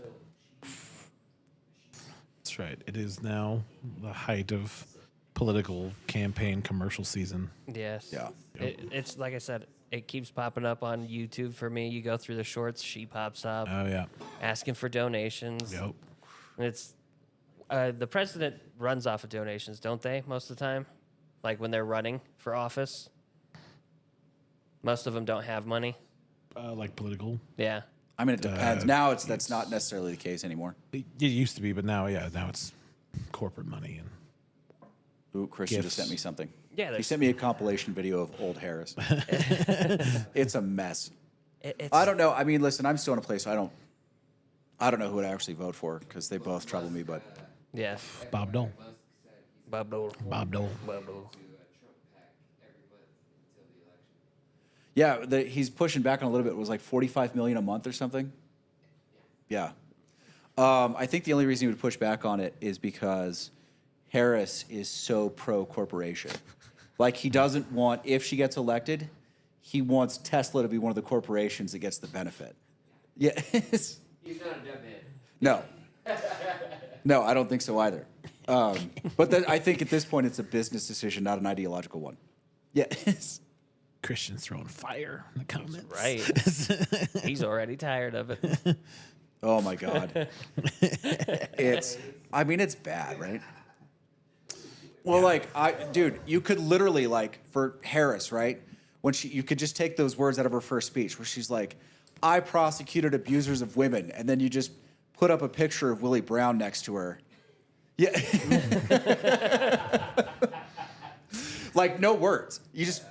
That's right. It is now the height of political campaign commercial season. Yes. Yeah. It's like I said, it keeps popping up on YouTube for me. You go through the shorts, she pops up Oh yeah. asking for donations. Yep. And it's the president runs off of donations, don't they? Most of the time, like when they're running for office, most of them don't have money. Like political. Yeah. I mean, it depends. Now that's not necessarily the case anymore. It used to be, but now it's corporate money and Ooh, Chris, you just Gifts. sent me something. Yeah, He there's- sent me a compilation video of old Harris. It's a mess. It's, I don't know. I mean, listen, I'm still in a place, so I don't know who I'd actually vote for because they both trouble me, but Yeah. Bob Dole. Bob Dole. Bob Dole. Bob Dole. yeah, he's pushing back on a little bit. It was like $45 million a month or something. Yeah. I think the only reason he would push back on it is because Harris is so pro-corporation. Like, he doesn't want, if she gets elected, he wants Tesla to be one of the corporations that gets the benefit. Yeah. He's not a dumb No. No, I don't think so either. But I think at this point it's a business decision, not an ideological one. Yes. Christian's throwing fire in the comments. Right. He's already tired of it. Oh my God. I mean, it's bad, right? Well, dude, you could literally, for Harris, right? You could just take those words out of her first speech where she's like, I prosecuted abusers of women. And then you just put up a picture of Willie Brown next to her. Yeah. Like, no words. You just,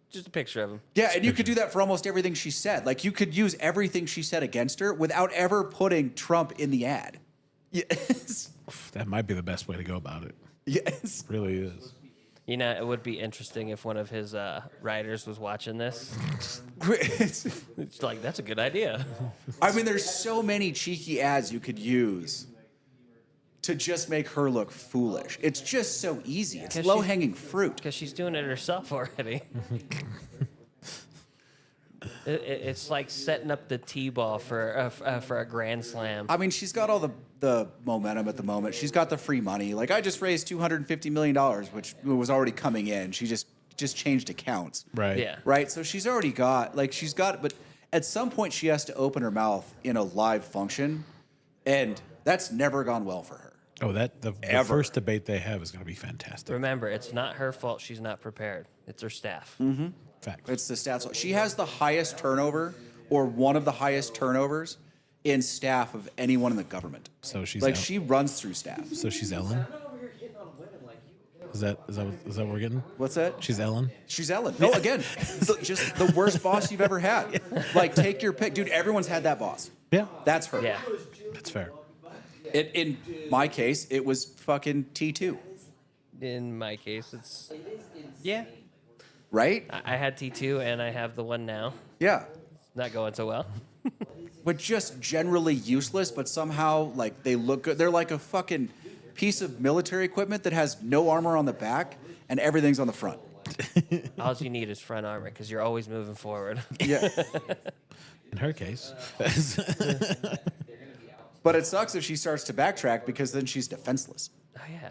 Just a picture of him. yeah, and you could do that for almost everything she said. Like, you could use everything she said against her without ever putting Trump in the ad. Yes. That might be the best way to go about it. Yes. Really is. You know, it would be interesting if one of his writers was watching this. It's like, that's a good idea. I mean, there's so many cheeky ads you could use to just make her look foolish. It's just so easy. It's 'Cause low-hanging fruit. Because she's doing it herself already. It's like setting up the T-ball for a grand slam. I mean, she's got all the momentum at the moment. She's got the free money. Like, I just raised $250 million, which was already coming in. She just changed accounts. Right. Yeah. Right? So she's already got, but at some point she has to open her mouth in a live function, and that's never gone well for her. Oh, the Ever. first debate they have is going to be fantastic. Remember, it's not her fault she's not prepared. It's her staff. Facts. It's the stats. She has the highest turnover, or one of the highest turnovers, in staff of anyone in the government. So she's Like, El- she runs through staff. So she's Ellen. I'm not over here hitting on women like you. Is that what we're getting? What's that? She's Ellen. She's Ellen. No, again, just the worst boss you've ever had. Like, take your pick. Dude, everyone's had that boss. Yeah, That's her. Yeah. that's fair. In my case, it was fucking T2, In my case, it's yeah. right? I had T2 and I have the one now. Yeah. Not going so well. But just generally useless, but somehow, like, they look good. They're like a fucking piece of military equipment that has no armor on the back and everything's on the front. All you need is front armor because you're always moving forward. Yeah. In her case, But it sucks if she starts to backtrack because then she's defenseless. Oh yeah.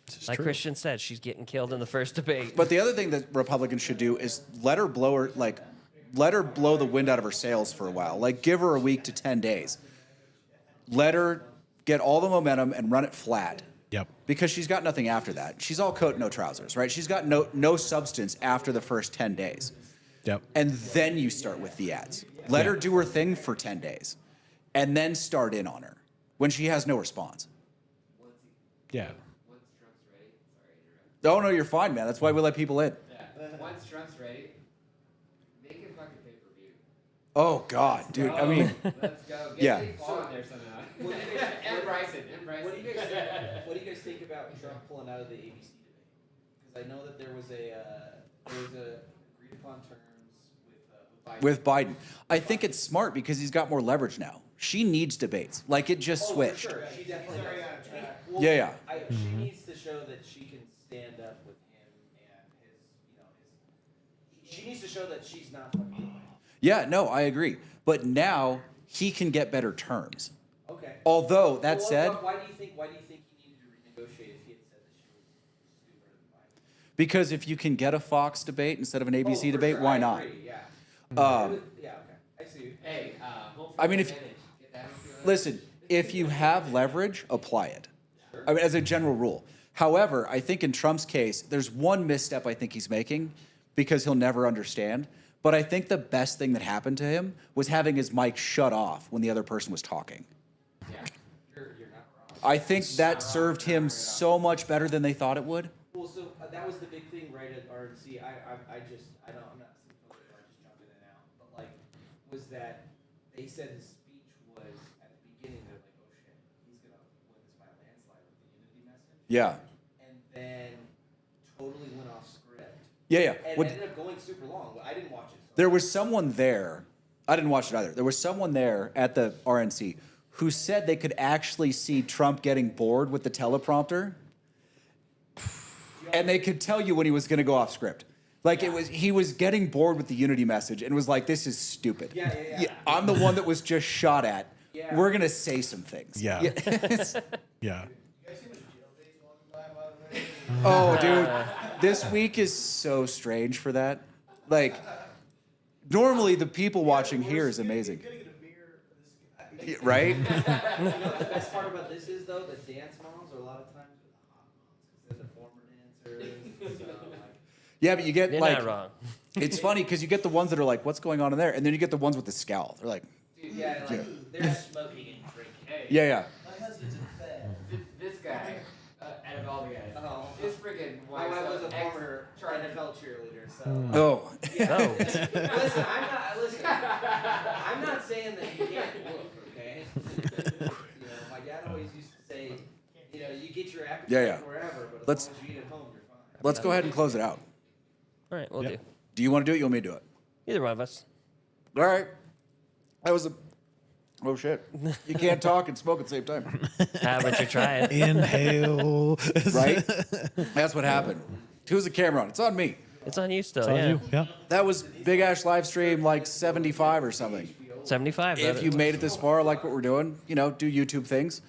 this is Like true. Christian said, she's getting killed in the first debate. But the other thing that Republicans should do is let her blow the wind out of her sails for a while. Like, give her a week to 10 days. Let her get all the momentum and run it flat. Yep. Because she's got nothing after that. She's all coat, no trousers, right? She's got no substance after the first 10 days. Yep. And then you start with the ads. Let her do her thing for 10 days. And then start in on her when she has no response. Yeah. Once Trump's ready, sorry to interrupt. Oh, no, you're fine, man. That's why we let people in. Once Trump's ready, make it fucking pay-per-view. Oh, God, dude. I mean, Let's go. Get Yeah. Jake Paul in there somehow. And Bryson. What do you guys think? What do you guys think about Trump pulling out of the ABC debate? Because I know that there was a agreed upon terms with Biden. with Biden, I think it's smart because he's got more leverage now. She needs debates. Like, it just Oh, switched. for sure. She definitely does. Well, Yeah, yeah. She needs to show that she can stand up with him and his. She needs to show that she's not fucking lying. Yeah, no, I agree. But now he can get better terms. Okay. Although, that Well, said, why do you think he needed to renegotiate if he had said that she was stupider than Biden? because if you can get a Fox debate instead of an ABC Oh, for debate, sure. why I not? agree, yeah. Um, Yeah. Okay. I see. You. Hey, home I mean, field if- advantage. Get that home field advantage. Listen, if you have leverage, apply it. I mean, as a general rule. However, I think in Trump's case, there's one misstep I think he's making because he'll never understand. But I think the best thing that happened to him was having his mic shut off when the other person was talking. Yeah. You're not wrong. I think that served him so much better than they thought it would. Well, so that was the big thing, right, at RNC. I'm not just jumping in and out, but like, was that they said his speech was at the beginning, they're like, oh shit, he's gonna win this by a landslide with the unity message. Yeah. And then totally went off script. Yeah. And What- ended up going super long. I didn't watch it. So. There was someone there, I didn't watch it either. There was someone there at the RNC who said they could actually see Trump getting bored with the teleprompter. And they could tell you when he was going to go off script. Like he was getting bored with the unity message and was like, this is stupid. Yeah. I'm the one that was just shot at. Yeah. We're going to say some things. Yeah. It's- Yeah. oh, dude. This week is so strange for that. Like, normally the people watching here is amazing. Yeah, right? You know, the best part about this is, though, the dance moms are a lot of times the hot moms because they're the former dancers. So, like, Yeah, but you get You're like, not wrong. it's funny because you get the ones that are like, what's going on in there? And then you get the ones with the scowl. They're like, yeah, like, they're smoking and drinking. Hey, yeah. this guy, out of all the guys, Oh. this freaking My wife was a former Charlie. NFL cheerleader, so. Oh, No. Listen, I'm not saying that you can't look, okay? You know, my dad always used to say, you know, you get your appetite Yeah. wherever, but as Let's- long as you eat at home, you're fine. let's go ahead and close it out. All right, we'll Yep. do. Do you want to do it? You want me to do it? Either one of us. All right. That was a. Oh shit! You can't talk and smoke at the same time, How about you try it? Inhale. right? That's what happened. Who's the camera on? It's on me. It's on you still, Told yeah. you. Yeah. That was Big Ash live stream like 75 or something. 75. If you made it this far, like what we're doing, do YouTube things.